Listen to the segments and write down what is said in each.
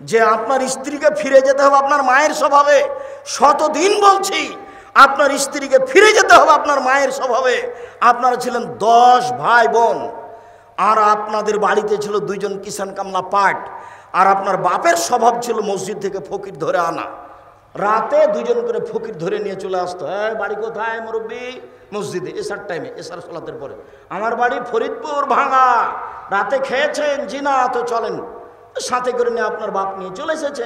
যে আপনার স্ত্রীকে ফিরে যেতে হবে আপনার মায়ের স্বভাবে। শতদিন বলছি, আপনার স্ত্রীকে ফিরে যেতে হবে আপনার মায়ের স্বভাবে। আপনারা ছিলেন 10 ভাই বোন, আর আপনাদের বাড়িতে ছিল 2 জন কিষান কামলা পাট, আর আপনার বাপের স্বভাব ছিল মসজিদ থেকে ফকির ধরে আনা। রাতে 2 জন করে ফকির ধরে নিয়ে চলে আসতো। বাড়ি কোথায় মুরব্বী? মসজিদে, এসার টাইমে, এসার সালাতের পরে। আমার বাড়ি ফরিদপুর ভাঙা। রাতে খেয়েছেন? জি না। তো চলেন। সাথে করে নিয়ে আপনার বাপ নিয়ে চলে এসেছে।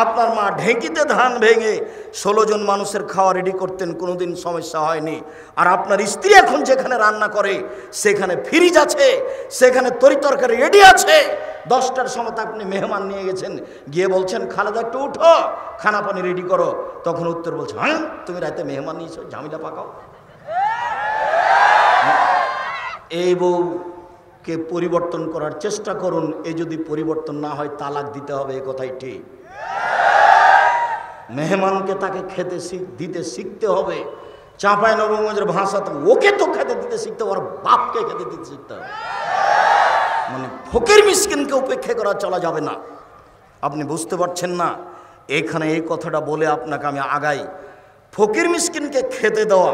আপনার মা ঢেঁকিতে ধান ভেঙে 16 জন মানুষের খাওয়া রেডি করতেন, কোনোদিন সমস্যা হয়নি। আর আপনার স্ত্রী এখন যেখানে রান্না করে সেখানে ফ্রিজ আছে, সেখানে তরিতরকারি রেডি আছে। 10টার সময় আপনি মেহমান নিয়ে গেছেন, গিয়ে বলছেন খালেদা একটু উঠো, খানা পানি রেডি করো। তখন উত্তর বলছে, হ্যাঁ তুমি রাতে মেহমান নিয়েছো, ঝামেলা পাকাও। এই বউকে পরিবর্তন করার চেষ্টা করুন। এই যদি পরিবর্তন না হয় তালাক দিতে হবে, এ কথাই ঠিক। মেহমানকে তাকে খেতে দিতে শিখতে হবে। চাঁপাইনবাবগঞ্জের ভাষাতে ওকে তো খেতে দিতে শিখতে হবে, আর বাপকে খেতে দিতে শিখতে হবে। মানে ফকির মিসকিনকে উপেক্ষা করা চলা যাবে না। আপনি বুঝতে পারছেন না? এখানে এই কথাটা বলে আপনাকে আমি আগাই। ফকির মিসকিনকে খেতে দেওয়া,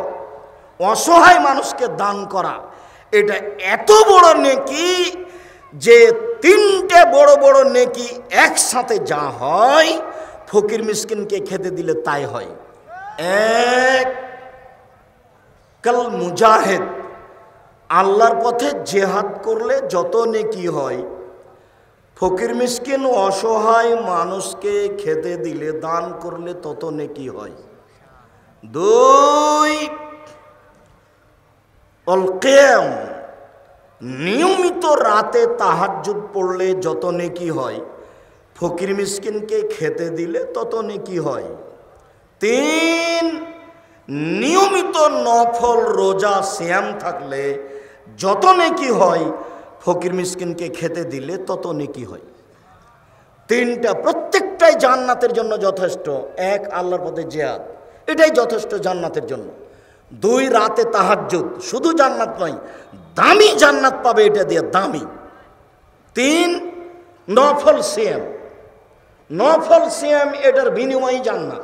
অসহায় মানুষকে দান করা, এটা এত বড় নেকি যে 3টে বড় বড় নেকি একসাথে যা হয় ফকির মিসকিনকে খেতে দিলে তাই হয়। এক, কাল মুজাহিদ, আল্লাহর পথে জেহাদ করলে যত নেকি হয়, ফকির মিসকিন অসহায় মানুষকে খেতে দিলে, দান করলে তত নেকি হয়। 2, অল কিয়াম, নিয়মিত রাতে তাহাজ্জুদ পড়লে যত নেকি হয়, ফকির মিসকিনকে খেতে দিলে তত নেকি হয়। 3, নিয়মিত নফল রোজা সিয়াম থাকলে যত নেকি হয়, ফকির মিসকিনকে খেতে দিলে তত নেকি হয়। 3টা প্রত্যেকটাই জান্নাতের জন্য যথেষ্ট। 1, আল্লাহর পথে জিহাদ, এটাই যথেষ্ট জান্নাতের জন্য। 2, রাতে তাহাজ্জুদ, শুধু জান্নাত নয়, দামি জান্নাত পাবে এটা দিয়ে, দামি। 3, নফল সিয়াম, নফল সিয়াম এটার বিনিময়ই জান্নাত।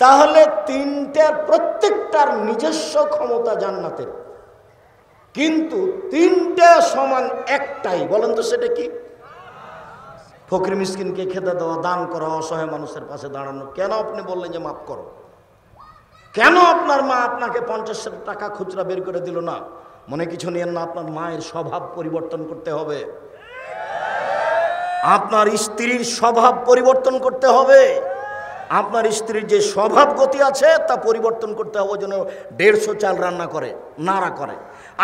তাহলে 3টার প্রত্যেকটার নিজস্ব ক্ষমতা জান্নাতের, কিন্তু 3টা সমান একটাই। বলেন তো সেটা কি? ফকির মিসকিনকে খেতে দেওয়া, দান করা, অসহায় মানুষের পাশে দাঁড়ানো। কেন আপনি বললেন যে মাফ করো? কেন আপনার মা আপনাকে 50 টাকা খুচরা বের করে দিল না? মনে কিছু নিয়েন না, আপনার মায়ের স্বভাব পরিবর্তন করতে হবে। আপনার স্ত্রীর স্বভাব পরিবর্তন করতে হবে। আপনার স্ত্রীর যে স্বভাব গতি আছে তা পরিবর্তন করতে হবে, যেন 150 চাল রান্না করে, নাড়া করে।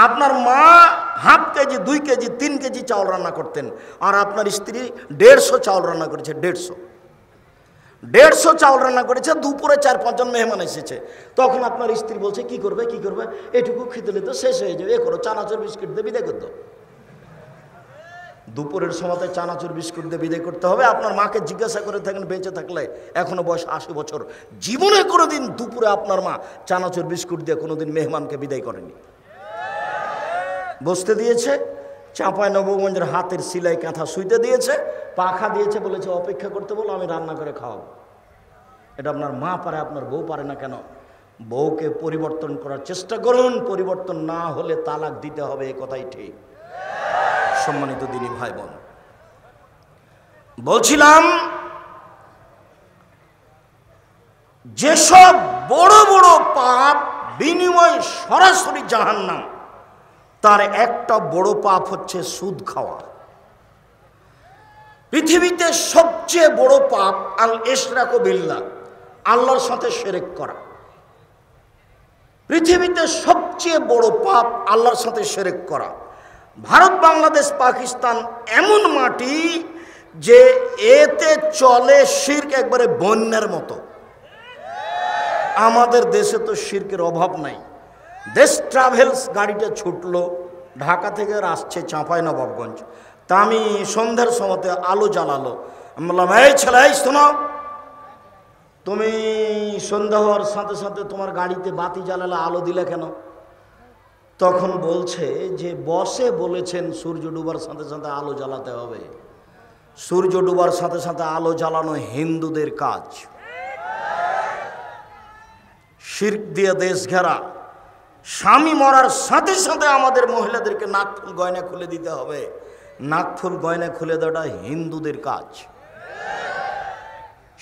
আপনার মা হাফ কেজি, 2 কেজি, 3 কেজি চাউল রান্না করতেন, আর আপনার স্ত্রী 150 চাউল রান্না করেছে। 150 চাউল রান্না করেছে। দুপুরে 4-5 জন মেহমান এসেছে। তখন আপনার স্ত্রী বলছে, কি করবে কি করবে, এটুকু খেতে তো শেষ হয়ে যাবে, এ করো, চানাচুর বিস্কুট দিয়ে বিদায় করতো। দুপুরের সময়তে চানাচুর বিস্কুট দিয়ে বিদায় করতে হবে। আপনার মাকে জিজ্ঞাসা করে থাকেন, বেঁচে থাকলে, এখনো বয়স 80 বছর, জীবনে কোনোদিন দুপুরে আপনার মা চানাচুর বিস্কুট দিয়ে কোনোদিন মেহমানকে বিদায় করেনি। বসতে দিয়েছে, চাঁপাইনবাবগঞ্জের হাতের সিলাই কাঁথা শুইতে দিয়েছে, পাখা দিয়েছে, বলেছে অপেক্ষা করতে বলো, আমি রান্না করে খাওয়াবো। এটা আপনার মা পারে, আপনার বউ পারে না কেন? বউকে পরিবর্তন করার চেষ্টা করুন। পরিবর্তন না হলে তালাক দিতে হবে, এ কথাই ঠিক। সম্মানিত দিনী ভাই বোন, বলছিলাম যেসব বড় বড় পাপ বিনিময় সরাসরি জাহান্নাম, তার একটা বড় পাপ হচ্ছে সুদ খাওয়া। পৃথিবীতে সবচেয়ে বড় পাপ আল ইশরাকু বিল্লাহ, আল্লাহর সাথে শিরক করা। পৃথিবীতে সবচেয়ে বড় পাপ আল্লাহর সাথে শিরক করা। ভারত, বাংলাদেশ, পাকিস্তান এমন মাটি যে এতে চলে শিরক একবারে বন্যার মতো। আমাদের দেশে তো শিরকের অভাব নাই। দেশ ট্রাভেলস গাড়িটা ছুটলো, ঢাকা থেকে আসছে চাঁপাইনবাবগঞ্জ। তা আমি সন্ধ্যার সময়তে আলো জ্বালালো। আমি বললাম, এই ছেলে, এই শোনো, তুমি সন্ধ্যা হওয়ার সাথে সাথে তোমার গাড়িতে বাতি জ্বালালে, আলো দিলে কেন? তখন বলছে যে বসে বলেছেন সূর্য ডুবার সাথে সাথে আলো জ্বালাতে হবে। সূর্য ডুবার সাথে সাথে আলো জ্বালানো হিন্দুদের কাজ। শিরক দিয়ে দেশ ঘেরা। স্বামী মরার সাথে সাথে আমাদের মহিলাদেরকে নাকফুল গয়না খুলে দিতে হবে। নাকফুল গয়না খুলে দেওয়াটা হিন্দুদের কাজ।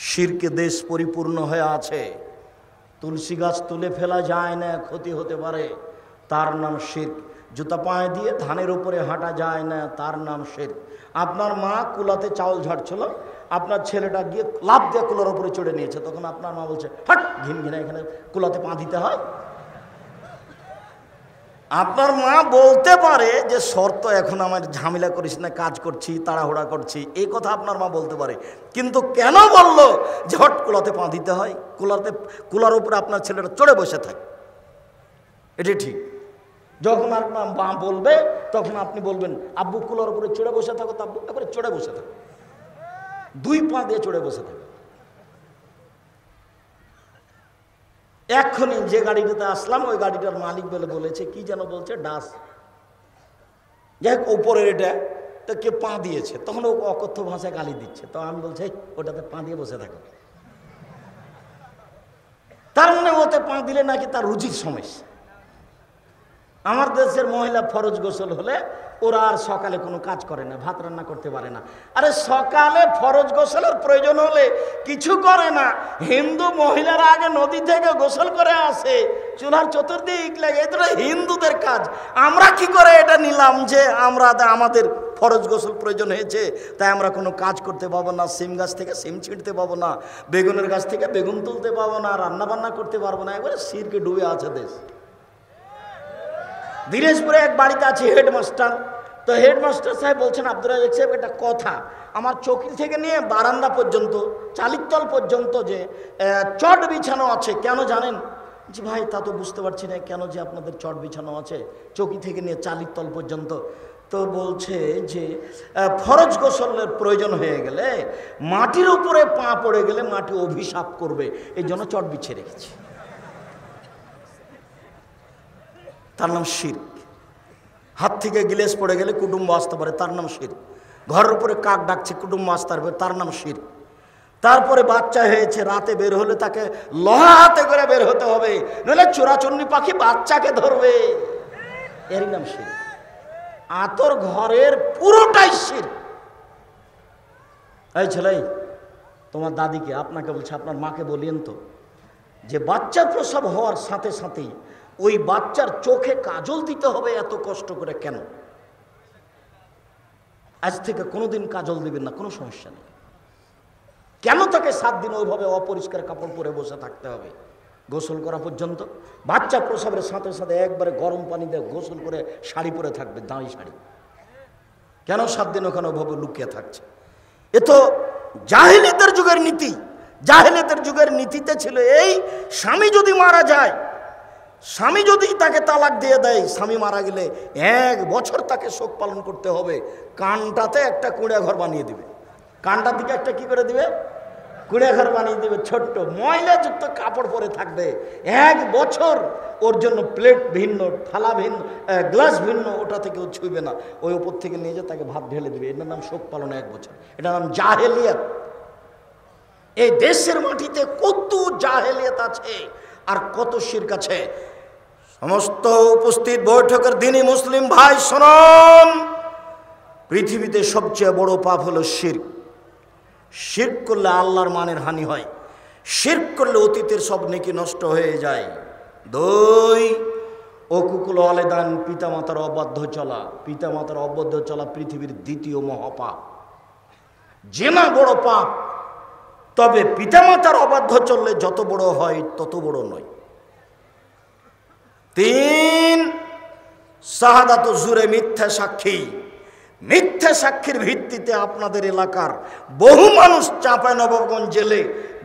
শিরকে দেশ পরিপূর্ণ হয়ে আছে। তুলসী গাছ তুলে ফেলা যায় না, ক্ষতি হতে পারে, তার নাম শিরক। জুতা পায়ে দিয়ে ধানের উপরে হাঁটা যায় না, তার নাম শিরক। আপনার মা কুলাতে চাউল ঝাড়ছিল, আপনার ছেলেটা গিয়ে লাফ দিয়ে কুলার উপরে চড়ে নিয়েছে, তখন আপনার মা বলছে হাট, ঘিন ঘিনা এখানে কুলাতে পা দিতে হয়। আপনার মা বলতে পারে যে শর্ত এখন আমার ঝামেলা করিস না, কাজ করছি, তাড়াহুড়া করছি, এই কথা আপনার মা বলতে পারে, কিন্তু কেন বললো যে হট কুলাতে পা দিতে হয়? কুলার উপরে আপনার ছেলেটা চড়ে বসে থাকে, এটি ঠিক। যখন আপনার মা বলবে তখন আপনি বলবেন আব্বু কুলার উপরে চড়ে বসে থাকো, তো আব্বু একবারে চড়ে বসে থাকো, দুই পা দিয়ে চড়ে বসে থাকো। এক্ষুনি যে গাড়িটাতে আসলাম ওই গাড়িটার মালিক বলেছে কি যেন বলছে, ডাস, যাই হোক উপরের এটা, তো কে পা দিয়েছে, তখন ও অকথ্য ভাষায় গালি দিচ্ছে, তো আমি বলছি ওটাতে পা দিয়ে বসে থাকো। তার মানে ওতে পা দিলে নাকি তার রুচির সমস্যা। আমার দেশের মহিলা ফরজ গোসল হলে ওরা আর সকালে কোনো কাজ করে না, ভাত রান্না করতে পারে না। আরে সকালে ফরজ গোসলের প্রয়োজন হলে কিছু করে না, হিন্দু মহিলারা আগে নদী থেকে গোসল করে আসে, চুলার চতুর্দিক লাগে, এটা হিন্দুদের কাজ। আমরা কি করে এটা নিলাম যে আমাদের ফরজ গোসল প্রয়োজন হয়েছে, তাই আমরা কোনো কাজ করতে পাবো না, সিম গাছ থেকে সিম ছিঁড়তে পাবো না, বেগুনের গাছ থেকে বেগুন তুলতে পাবো না, রান্না বান্না করতে পারবো না, একবারে শিরকে ডুবে আছে দেশ। দিনাজপুরে এক বাড়িতে আছে হেডমাস্টার, তো হেডমাস্টার সাহেব বলছেন আব্দুল রাজাক সাহেব একটা কথা, আমার চৌকি থেকে নিয়ে বারান্দা পর্যন্ত, চালিতল পর্যন্ত যে চট বিছানো আছে, কেন জানেন? জি ভাই তা তো বুঝতে পারছি না কেন যে আপনাদের চট বিছানো আছে চৌকি থেকে নিয়ে চালিতল পর্যন্ত। তো বলছে যে ফরজ গোসলের প্রয়োজন হয়ে গেলে, মাটির উপরে পা পড়ে গেলে মাটি অভিশাপ করবে, এই জন্য চট বিছিয়ে রেখেছে। তার নাম শিরক। হাত থেকে গিলেস পড়ে গেলে কুটুম্ব আসতে পারে, তার নাম শিরক। ঘরের উপরে কাক ডাকছে, কুটুম্ব আসতে পারবে, তার নাম শিরক। তারপরে বাচ্চা হয়েছে, রাতে বের হলে তাকে লোহা হাতে করে বের হতে হবে, নইলে চোরাচুন্নি পাখি বাচ্চাকে ধরবে, এরই নাম শিরক। আতর ঘরের পুরোটাই শিরক। এই ছেলে, তোমার দাদিকে, আপনাকে বলছে, আপনার মাকে বলিয়েন তো যে বাচ্চা প্রসব হওয়ার সাথে সাথেই ওই বাচ্চার চোখে কাজল দিতে হবে এত কষ্ট করে কেন? আজ থেকে কোনোদিন কাজল দিবেন না, কোনো সমস্যা নেই। কেন তাকে 7 দিন ওইভাবে অপরিষ্কার কাপড় পরে বসে থাকতে হবে গোসল করা পর্যন্ত? বাচ্চা প্রসবের সাথে সাথে একবারে গরম পানি দিয়ে গোসল করে শাড়ি পরে থাকবে, দামি শাড়ি। কেন 7 দিন ওখানে ওইভাবে লুকিয়ে থাকছে? এ তো জাহেলিয়াতের যুগের নীতি। জাহেলিয়াতের যুগের নীতিতে ছিল এই, স্বামী যদি মারা যায়, স্বামী যদি তাকে তালাক দিয়ে দেয়, স্বামী মারা গেলে 1 বছর তাকে শোক পালন করতে হবে। কানটাতে একটা কুঁড়ে ঘর বানিয়ে দিবে, কানটার দিকে একটা কি করে দিবে, কুঁড়ে ঘর বানিয়ে দিবে, ছোট্ট ময়লাযুক্ত কাপড় পরে থাকবে 1 বছর। ওর জন্য প্লেট ভিন্ন, থালা ভিন্ন, গ্লাস ভিন্ন, ওটা থেকে ও ছুঁইবে না, ওই উপর থেকে নিয়ে যা তাকে ভাত ঢেলে দিবে। এটার নাম শোক পালন 1 বছর, এটার নাম জাহেলিয়াত। এই দেশের মাটিতে কত জাহেলিয়াত আছে আর কত শিরক আছে। সমস্ত উপস্থিত বৈঠকের দিনই মুসলিম ভাই শুনুন, পৃথিবীতে সবচেয়ে বড় পাপ হলো শিরক। শিরক করলে আল্লাহর মানের হানি হয়, শিরক করলে অতীতের সব নেকি নষ্ট হয়ে যায়। 2, অকুকুল আলেদান, পিতামাতার অবাধ্য চলা। পিতামাতার অবাধ্য চলা পৃথিবীর 2য় মহাপাপ। জেনা বড় পাপ, তবে পিতামাতার অবাধ্য চললে যত বড় হয় তত বড় নয়। 3, শাহাদাত জুরে, মিথ্যা সাক্ষী। মিথ্যা সাক্ষীর ভিত্তিতে আপনাদের এলাকার বহু মানুষ চাঁপাইনবাবগঞ্জ জেলে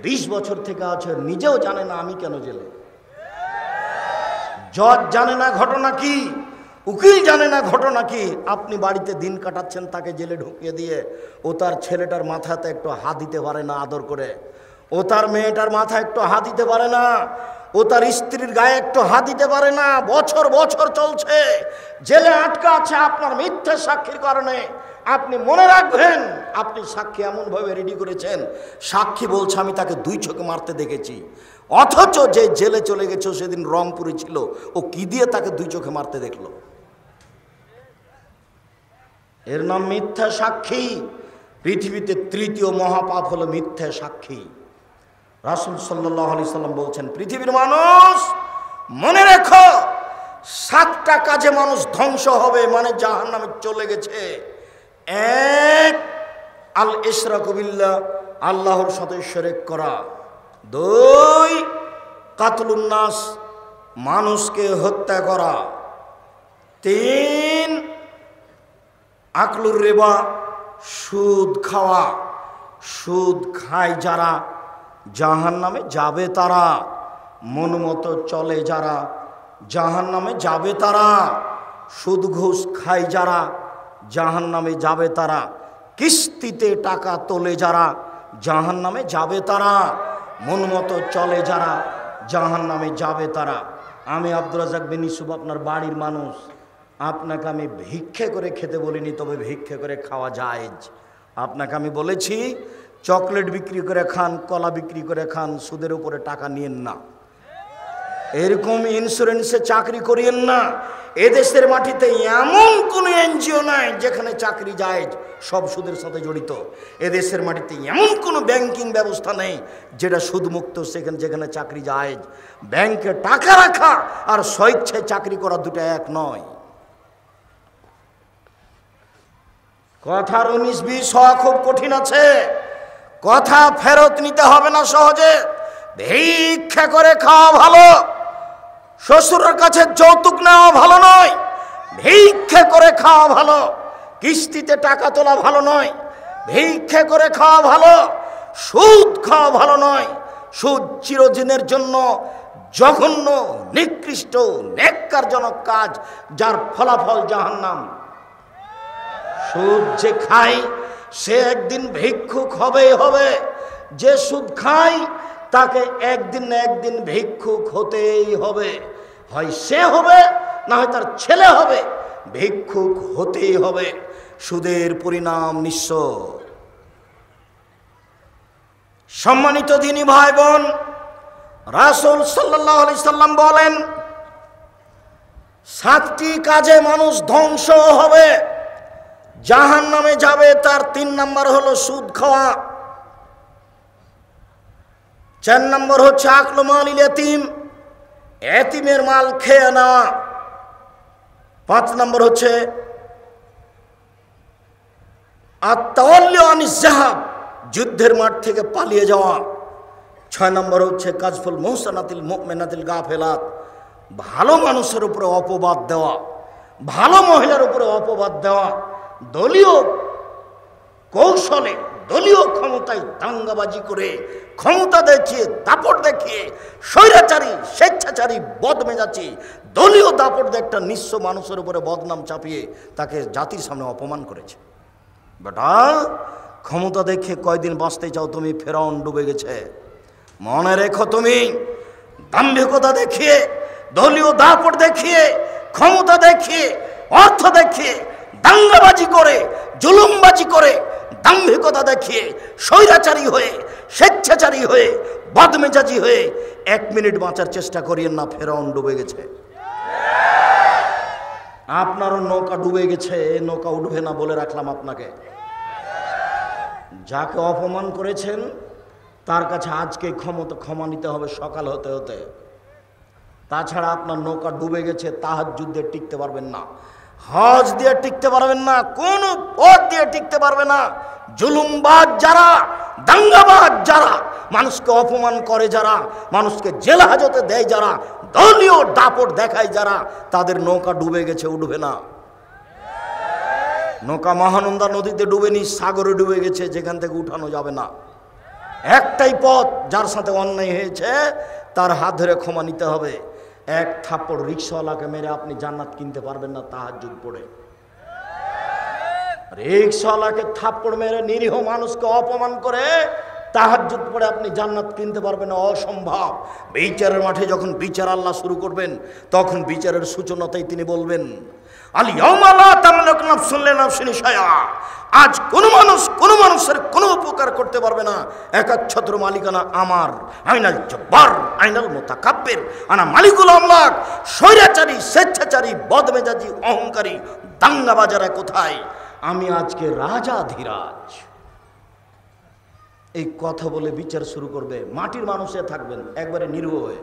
20 বছর থেকে আছে, নিজেও জানে না আমি কেন জেলে। জজ জানে না ঘটনা কি, উকিল জানে না ঘটনা কি। আপনি বাড়িতে দিন কাটাচ্ছেন, তাকে জেলে ঢুকিয়ে দিয়ে ও তার ছেলেটার মাথাতে একটু হাত দিতে পারে না আদর করে, ও তার মেয়েটার মাথায় একটু হাত দিতে পারে না, ও তার স্ত্রীর গায়ে একটু হাত দিতে পারে না। বছর বছর চলছে, জেলে আটকা আছে আপনার মিথ্যা সাক্ষীর কারণে। আপনি মনে রাখবেন, আপনি সাক্ষী এমনভাবে রেডি করেছেন, সাক্ষী বলছে আমি তাকে 2 চোখে মারতে দেখেছি, অথচ যে জেলে চলে গেছে সেদিন রংপুরে ছিল, ও কি দিয়ে তাকে 2 চোখে মারতে দেখলো? এর নাম মিথ্যা সাক্ষী। পৃথিবীতে 3য় মহাপাপ হলো মিথ্যা সাক্ষী। রাসূল সাল্লাল্লাহু আলাইহি সাল্লাম বলছেন, পৃথিবীর মানুষ মনে রেখো, 7টা কাজে মানুষ ধ্বংস হবে, মানে জাহান্নামে চলে গেছে। 1, আল ইশরাকু বিল্লাহ, আল্লাহর সাথে শিরক করা। 2, কাতলুন নাস, মানুষকে হত্যা করা। 3, আকলুর রিবা, সুদ খাওয়া। সুদ খায় যারা জাহান্নামে যাবে তারা, মন মতো চলে যারা জাহান্নামে যাবে তারা। সুদ ঘুষ খায় যারা জাহান্নামে যাবে তারা। কিস্তিতে টাকা তোলে যারা জাহান্নামে যাবে তারা। মন মতো চলে যারা জাহান্নামে যাবে তারা। আমি আব্দুর রাজ্জাক বিন ইউসুফ আপনার বাড়ির মানুষ, আপনাকে আমি ভিক্ষে করে খেতে বলিনি, তবে ভিক্ষে করে খাওয়া জায়েজ। আপনাকে আমি বলেছি চকলেট বিক্রি করে খান, কলা বিক্রি করে খান, সুদের উপরে টাকা নিয়েন না। এরকম ইন্স্যুরেন্সে চাকরি করিয়েন না। এদেশের মাটিতে এমন কোনো এনজিও নাই যেখানে চাকরি জায়েজ, সব সুদের সাথে জড়িত। এদেশের মাটিতে এমন কোনো ব্যাংকিং ব্যবস্থা নেই যেটা সুদমুক্ত, সেখানে যেখানে চাকরি জায়েজ। ব্যাংকে টাকা রাখা আর স্বেচ্ছায় চাকরি করা দুটো এক নয়। কথার 19-20 হওয়া খুব কঠিন আছে। কথা ফেরত নিতে হবে না সহজে। ভিক্ষা করে খাওয়া ভালো, শ্বশুরের কাছে যৌতুক নেওয়া ভালো নয়। ভিক্ষা করে খাওয়া ভালো, কিস্তিতে টাকা তোলা ভালো নয়। ভিক্ষা করে খাওয়া ভালো, সুদ খাওয়া ভালো নয়। সুদ চিরদিনের জন্য জঘন্য, নিকৃষ্ট, নেক্কারজনক কাজ, যার ফলাফল জাহান্নাম। সুদ যে খায় সে একদিন ভিক্ষুক হবেই হবে। যে সুদ খায় তাকে একদিন না একদিন ভিক্ষুক হতেই হবে। হয় সে হবে, না হয় তার ছেলে হবে, ভিক্ষুক হতেই হবে। সুদের পরিণাম নিঃস্ব। সম্মানিত দিনী ভাই বোন, রাসূল সাল্লাল্লাহু আলাইহি সাল্লাম বলেন 7টি কাজে মানুষ ধ্বংস হবে, জাহান্নামে যাবে। তার 3 নম্বর হলো সুদ খাওয়া। 4 নম্বর হচ্ছে আকলু মালিল ইয়াতীম, এতিমের মাল খেয়ে নেওয়া। 5 নম্বর হচ্ছে আত-তাওয়াল্লি আনিজ যাহাব, যুদ্ধের মাঠ থেকে পালিয়ে যাওয়া। 6 নম্বর হচ্ছে কাজফুল মুহসানাতিল মুমিনাতিল গাফিলাত, ভালো মানুষের উপরে অপবাদ দেওয়া, ভালো মহিলার উপরে অপবাদ দেওয়া। দলীয় কৌশলে, দলীয় ক্ষমতায় দাঙ্গাবাজি করে, ক্ষমতা দেখিয়ে, দাপট দেখিয়ে, স্বৈরাচারী, স্বেচ্ছাচারী, বদমেজাজি দলীয় দাপট দিয়ে একটা নিঃস্ব মানুষের উপরে বদনাম চাপিয়ে তাকে জাতির সামনে অপমান করেছে। বেটা, ক্ষমতা দেখে কয়দিন বাঁচতে চাও তুমি? ফেরাউন ডুবে গেছে। মনে রেখো, তুমি দাম্ভিকতা দেখিয়ে, দলীয় দাপট দেখিয়ে, ক্ষমতা দেখিয়ে, অর্থ দেখিয়ে, দাঙ্গাবাজি করে, জুলুমবাজি করে, দাম্ভিকতা দেখিয়ে, স্বৈরাচারী হয়ে, স্বেচ্ছাচারী হয়ে, বদমেজাজি হয়ে 1 মিনিট বাঁচার চেষ্টা করিয়েন না। ফেরাউন ডুবে গেছে। আপনারও নৌকা ডুবে গেছে, নৌকা উঠবে না বলে রাখলাম আপনাকে। যাকে অপমান করেছেন তার কাছে আজকে ক্ষমা নিতে হবে সকাল হতে হতে। তাছাড়া আপনার নৌকা ডুবে গেছে, তাহাজ্জুদ দিয়ে টিকতে পারবেন না, হজ দিয়ে টিকতে পারবেন না, কোন পথ দিয়ে টিকতে পারবে না। জুলুমবাজ যারা, দাঙ্গাবাজ যারা, মানুষকে অপমান করে যারা, মানুষকে জেল হাজতে দেয় যারা, দলীয় দাপট দেখায় যারা, তাদের নৌকা ডুবে গেছে, উঠবে না। নৌকা মহানন্দা নদীতে ডুবেনি, সাগরে ডুবে গেছে, যেখান থেকে উঠানো যাবে না। একটাই পথ, যার সাথে অন্যায় হয়েছে তার হাত ধরে ক্ষমা নিতে হবে। 1 থাপ্পড় রিক্সাওয়ালাকে মেরে আপনি জান্নাত কিনতে পারবেন না তাহাজ্জুদ পড়ে। রিক্সাওয়ালাকে থাপ্পড় মেরে, নিরীহ মানুষকে অপমান করে তাহাজ্জুদ পড়ে আপনি জান্নাত কিনতে পারবেন না, অসম্ভব। বিচারের মাঠে যখন বিচার আল্লাহ শুরু করবেন, তখন বিচারের সূচনাতেই তিনি বলবেন আল ইয়াউমা লা তামলিকু নাফসুন লিনাফসিন শাইআ। আজ কোনো মানুষের কোনো উপকার করতে পারবে না, একচ্ছত্র মালিকানা আমার। আইনাল জব্বার আইনাল মুতাকাব্বির আনা মালিকুল আমলাক। স্বৈরাচারী, স্বেচ্ছাচারী, বদমেজাজি, অহংকারী দাঙ্গাবাজারা কোথায়? আমি আজকে রাজাধিরাজ। এই কথা বলে বিচার শুরু করবে। মাটির মানুষে থাকবেন একবারে নির্ভয় হয়ে।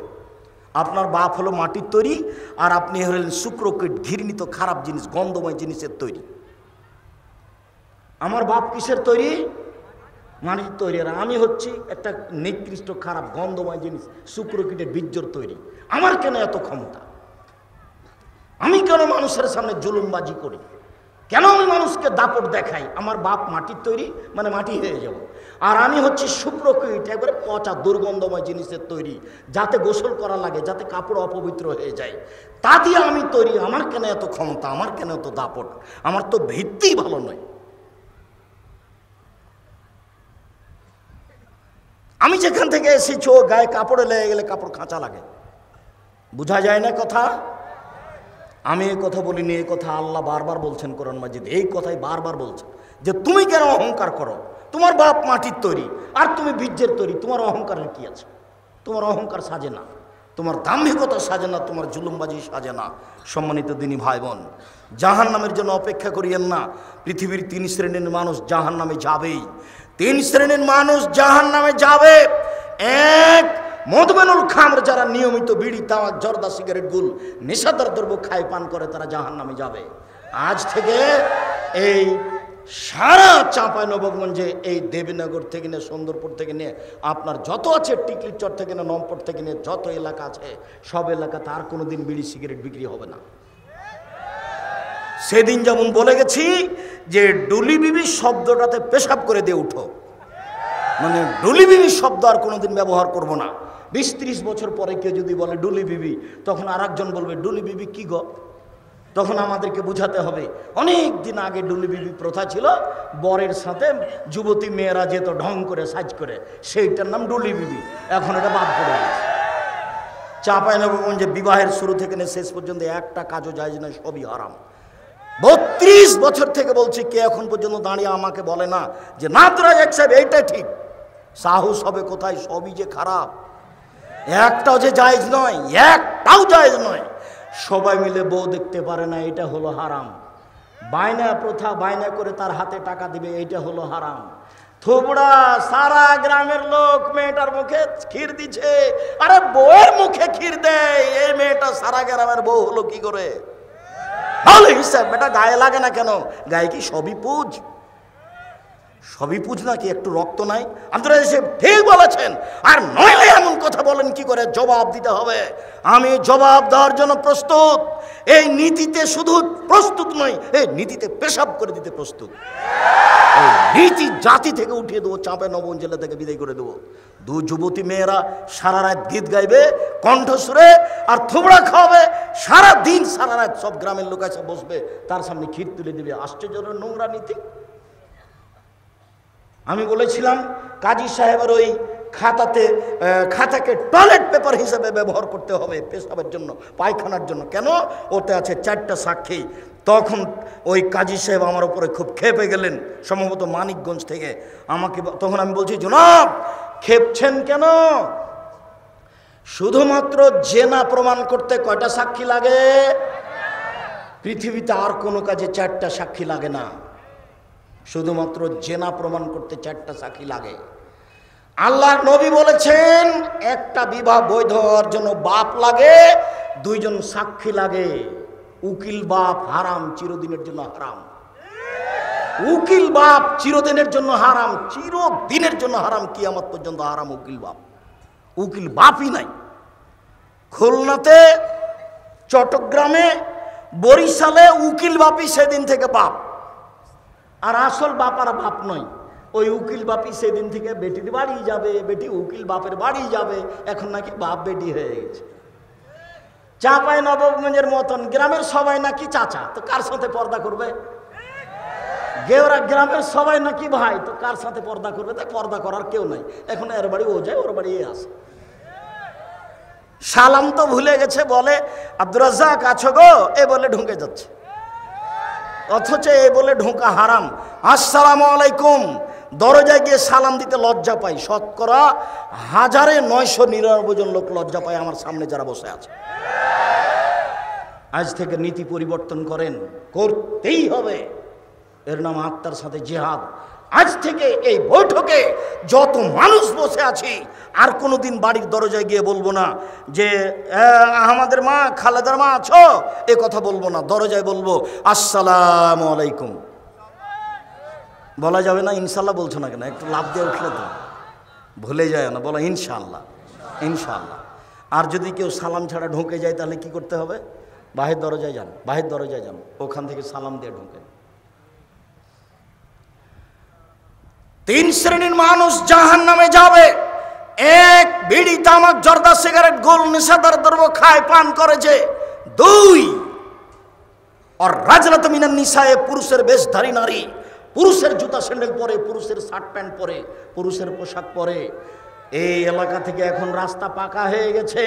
আপনার বাপ হলো মাটির তৈরি, আর আপনি হলেন শুক্রকীট, ঘৃণিত খারাপ জিনিস, গন্ধময় জিনিসের তৈরি। আমার বাপ কিসের তৈরি? মাটির তৈরি। আর আমি হচ্ছি একটা নিকৃষ্ট খারাপ গন্ধময় জিনিস, শুক্রকীটের বীর্যর তৈরি। আমার কেন এত ক্ষমতা? আমি কেন মানুষের সামনে জুলুমবাজি করি? কেন আমি মানুষকে দাপট দেখাই? আমার বাপ মাটির তৈরি, মানে মাটি হয়ে যাব। আর আমি হচ্ছি শুক্রকীট, একবারে পচা দুর্গন্ধময় জিনিসের তৈরি, যাতে গোসল করা লাগে, যাতে কাপড় অপবিত্র হয়ে যায়, তা দিয়ে আমি তৈরি। আমার কেন এত ক্ষমতা? আমার কেন এত দাপট? আমার তো ভিত্তিই ভালো নয়। আমি যেখান থেকে এসেছি, ও গায়ে কাপড়ে লেগে গেলে কাপড় খাঁচা লাগে, বোঝা যায় না কথা? আমি এই কথা বলিনি, এই কথা আল্লাহ বারবার বলছেন কোরআন মাজিদ। এই কথাই বারবার বলছেন যে তুমি কেন অহংকার করো? তোমার বাপ মাটির তৈরি আর তুমি বীর্যের তৈরি, তোমার অহংকারের কি আছে? তোমার অহংকার সাজে না, তোমার দাম্ভিকতা সাজে না, তোমার জুলুমবাজি সাজে না। সম্মানিত দিনী ভাই বোন, জাহান্নামের জন্য অপেক্ষা করিয়েন না। পৃথিবীর 3 শ্রেণীর মানুষ জাহান্নামে যাবেই। 3 শ্রেণীর মানুষ জাহান্নামে যাবে। এক, মদমেনুল খামর, যারা নিয়মিত বিড়ি, তামাক, জর্দা, সিগারেট, গুল, নেশাদার দ্রব্য খায়, পান করে, তারা জাহান্নামে যাবে। আজ থেকে এই সারা চাঁপাইনবাবগঞ্জে, এই দেবীনগর থেকে নিয়ে, সুন্দরপুর থেকে নিয়ে, আপনার যত আছে, টিকলির চর থেকে নিয়ে, নমপট থেকে নিয়ে যত এলাকা আছে, সব এলাকাতে আর কোনোদিন বিড়ি সিগারেট বিক্রি হবে না। সেদিন যেমন বলে গেছি যে ডুলি বিবি শব্দটাতে পেশাব করে দিয়ে উঠো, মানে ডুলি বিবি শব্দ আর কোনোদিন ব্যবহার করব না। 20-30 বছর পরে কেউ যদি বলে ডুলি বিবি, তখন আর একজন বলবে ডুলি বিবি কি গো? তখন আমাদেরকে বোঝাতে হবে অনেক দিন আগে ডুলি বিবি প্রথা ছিল, বরের সাথে যুবতী মেয়েরা যেত ঢং করে, সাজ করে, সেইটার নাম ডুলি বিবি। এখন এটা বাদ পড়ে গেছে। চাঁপাইনবাবগঞ্জে বিবাহের শুরু থেকে নিয়ে শেষ পর্যন্ত একটা কাজও জায়েজ না, সবই হারাম। 32 বছর থেকে বলছি, কে এখন পর্যন্ত দাঁড়িয়ে আমাকে বলে না যে না তোরা এক সাহেব এইটা ঠিক? সাহস হবে কোথায়? সবই যে খারাপ, একটাও যে জায়েজ নয়, একটাও জায়েজ নয়। সবাই মিলে বউ দেখতে পারে না, এটা হলো হারাম। বায়না প্রথা, বায়না করে তার হাতে টাকা দিবে, এইটা হলো হারাম। থুবড়া, সারা গ্রামের লোক মেয়েটার মুখে ক্ষীর দিচ্ছে। আরে বউয়ের মুখে ক্ষীর দেয়, এই মেয়েটা সারা গ্রামের বউ হলো কি করে? ভালো হিসাব, বেটা গায়ে লাগে না কেন? গায়ে কি সবই পুজ? সবই পুজ নাকি? একটু রক্ত নাই? আপনারা এসে ঠিক বলেছেন। আর নইলে এমন কথা বলেন কি করে? জবাব দিতে হবে। আমি জবাব দেওয়ার জন্য প্রস্তুত। এই নীতিতে শুধু প্রস্তুত নই, এই নীতিতে পেশাব করে দিতে প্রস্তুত। এই নীতি জাতি থেকে উঠিয়ে দেবো, চাঁপাইনবাবগঞ্জ জেলা থেকে বিদায় করে দেবো। 2 যুবতী মেয়েরা সারা রাত গীত গাইবে কণ্ঠসুরে, আর থুবড়া খাওয়াবে সারা দিন, সারা রাত। সব গ্রামের লোক এসে বসবে, তার সামনে ক্ষীর তুলে দেবে। আশ্চর্যের নোংরা নীতি। আমি বলেছিলাম কাজী সাহেবের ওই খাতাকে টয়লেট পেপার হিসেবে ব্যবহার করতে হবে পেশাবের জন্য, পায়খানার জন্য। কেন? ওতে আছে 4টা সাক্ষী। তখন ওই কাজী সাহেব আমার উপরে খুব ক্ষেপে গেলেন, সম্ভবত মানিকগঞ্জ থেকে। তখন আমি বলছি, জনাব ক্ষেপছেন কেন? শুধুমাত্র জেনা প্রমাণ করতে কয়টা সাক্ষী লাগে? পৃথিবীতে আর কোনো কাজে 4টা সাক্ষী লাগে না, শুধুমাত্র জেনা প্রমাণ করতে 4টা সাক্ষী লাগে। আল্লাহর নবী বলেছেন একটা বিবাহ বৈধ হওয়ার জন্য বাপ লাগে, 2 জন সাক্ষী লাগে। উকিল বাপ হারাম, চিরদিনের জন্য হারাম। উকিল বাপ চিরদিনের জন্য হারাম, চিরদিনের জন্য হারাম, কিয়ামত পর্যন্ত হারাম উকিল বাপ। উকিল বাপই নাই। খুলনাতে, চট্টগ্রামে, বরিশালে উকিল বাপই সেদিন থেকে বাপ। আর আসল বাপ আর বাপ নয়, ওই উকিল বাপই সেদিন থেকে বেটির বাড়ি যাবে, বেটি উকিল বাপের বাড়ি যাবে। এখন নাকি বাপ বেটি হয়ে গেছে। চাঁপাইনবাবগঞ্জের মতন গ্রামের সবাই নাকি চাচা, তো কার সাথে পর্দা করবে? গেওরা গ্রামের সবাই নাকি ভাই, তো কার সাথে পর্দা করবে? তাই পর্দা করার কেউ নাই। এখন এর বাড়ি ও যায়, ওর বাড়ি এ আসে। সালাম তো ভুলে গেছে, বলে আব্দুর রাজ্জাক আছো গো, এ বলে ঢুকে যাচ্ছে। অথচ এই বলে ঢোকা হারাম। আসসালামু আলাইকুম, দরজায় গিয়ে সালাম দিতে লজ্জা পাই। শতকরা 1999 জন লোক লজ্জা পায় আমার সামনে যারা বসে আছে। আজ থেকে নীতি পরিবর্তন করেন, করতেই হবে। এর নাম আত্মার সাথে জিহাদ। আজ থেকে এই বৈঠকে যত মানুষ বসে আছি আর কোনোদিন বাড়ির দরজায় গিয়ে বলবো না যে আমাদের মা খালেদার মা আছো, এ কথা বলবো না। দরজায় বলবো আসসালামু আলাইকুম। বলা যাবে না ইনশাল্লাহ বলছো না কেন? একটু লাভ দিয়ে উঠলে তো ভুলে যায় না, বলো ইনশাল্লাহ, ইনশাল্লাহ। আর যদি কেউ সালাম ছাড়া ঢুকে যায় তাহলে কি করতে হবে? বাহির দরজায় যান, বাহির দরজায় যান, ওখান থেকে সালাম দিয়ে ঢুকেন। 3 শ্রেণীর মানুষ জাহান্নামে যাবে। 1, বিড়ি তামাক জর্দা সিগারেট গোল নেশাদার দ্রব্য খায় পান করেছে। 2, আর রাজনাত মিনান নিসায়ে, পুরুষের বেশধারী নারী, পুরুষের জুতা স্যান্ডেল পরে, পুরুষের শার্ট প্যান্ট পরে, পুরুষের পোশাক পরে। এই এলাকা থেকে এখন রাস্তা পাকা হয়ে গেছে।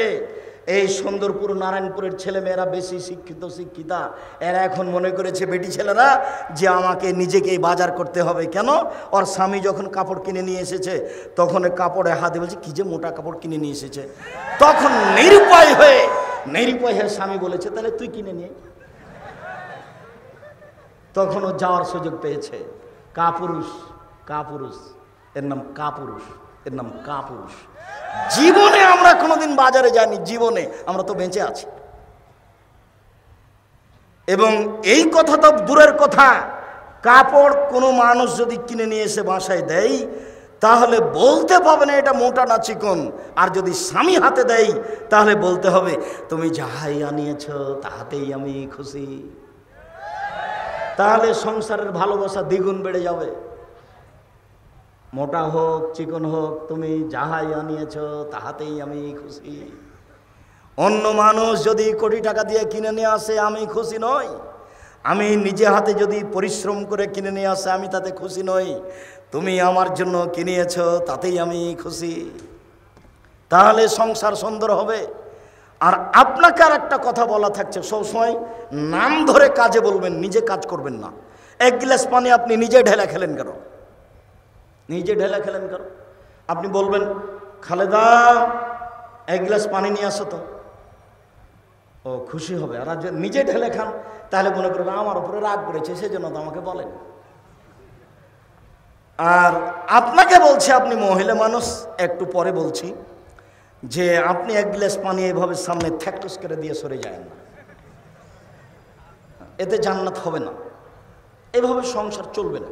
এই সুন্দরপুর নারায়ণপুরের ছেলে মেয়েরা বেশি শিক্ষিতা, এরা এখন মনে করেছে বেটি ছেলেরা যে আমাকে নিজেকেই বাজার করতে হবে। কেন? ওর স্বামী যখন কাপড় কিনে নিয়ে এসেছে তখন কাপড়ে হাতে বলছে কি যে মোটা কাপড় কিনে নিয়ে এসেছে। তখন নিরুপায় হয়ে স্বামী বলেছে তাহলে তুই কিনে নিয়ে। তখন ও যাওয়ার সুযোগ পেয়েছে। কাপুরুষ, এর নাম কাপুরুষ, এর নাম কাপুরুষ। জীবনে আমরা কোনোদিন বাজারে যাইনি, জীবনে আমরা তো বেঁচে আছি। এবং এই কথা তো দূরের কথা, কাপড় কোনো মানুষ যদি কিনে নিয়ে এসে বাসায় দেয় তাহলে বলতে পাবে না এটা মোটা না চিকন। আর যদি স্বামী হাতে দেয় তাহলে বলতে হবে তুমি যাহাই আনিয়েছ তাহাতেই আমি খুশি। তাহলে সংসারের ভালোবাসা দ্বিগুণ বেড়ে যাবে। মোটা হোক চিকন হোক, তুমি যাহাই আনিয়েছ তাহাতেই আমি খুশি। অন্য মানুষ যদি কোটি টাকা দিয়ে কিনে নিয়ে আসে আমি খুশি নই। আমি নিজে হাতে যদি পরিশ্রম করে কিনে নিয়ে আসে আমি তাতে খুশি নই। তুমি আমার জন্য কিনিয়েছ তাতেই আমি খুশি। তাহলে সংসার সুন্দর হবে। আর আপনাকে আর একটা কথা বলা থাকছে, সবসময় নাম ধরে কাজে বলবেন, নিজে কাজ করবেন না। 1 গ্লাস পানি আপনি নিজে ঢেলা খেলেন কেন? আপনি বলবেন খালেদা 1 গ্লাস পানি নিয়ে আসো তো, ও খুশি হবে। আর নিজে ঢেলে খান তাহলে মনে করবেন আমার উপরে রাগ করেছে, সেজন্য তো আমাকে বলেন। আর আপনাকে বলছি, আপনি মহিলা মানুষ, একটু পরে বলছি যে আপনি 1 গ্লাস পানি এভাবে সামনে থ্যাকটুস করে দিয়ে সরে যায় না, এতে জান্নাত হবে না। এভাবে সংসার চলবে না।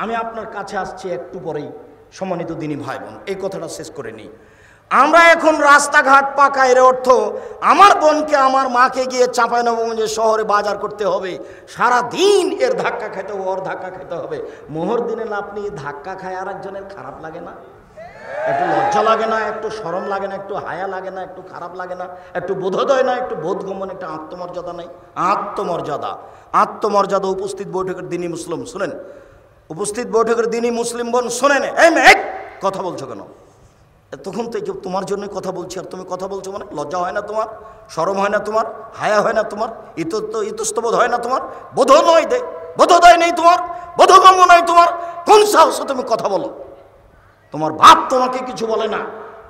আমি আপনার কাছে আসছি একটু পরেই। সম্মানিত দিনী ভাই বোন, এই কথাটা শেষ করে নিই। আমরা এখন রাস্তাঘাট পাকা, এর অর্থ আমার বোনকে আমার মাকে গিয়ে চাঁপাইনবাবগঞ্জের শহরে বাজার করতে হবে, সারা দিন এর ধাক্কা খেতে হবে, ওর ধাক্কা খেতে হবে। মোহর দিনে আপনি ধাক্কা খায় আর একজনের খারাপ লাগে না? একটু লজ্জা লাগে না? একটু শরম লাগে না? একটু হায়া লাগে না? একটু খারাপ লাগে না? একটু বোধোদয় না? একটু বোধগম্য, একটা আত্মমর্যাদা নেই? আত্মমর্যাদা। উপস্থিত বৈঠকের দিনই মুসলিম শুনেন, উপস্থিত বৈঠকের দিনই মুসলিম বোন শোনেন। কথা বলছো কেন? তখন তো তোমার জন্যই কথা বলছি, আর তুমি কথা বলছো মানে লজ্জা হয় না তোমার? শরম হয় না তোমার? হায়া হয় না তোমার? ইতস্তবোধ হয় না তোমার? বোধোদয় নেই তোমার? বোধগম্য নয় তোমার? কোন সাহসে তুমি কথা বলো? তোমার বাপ তোমাকে কিছু বলে না,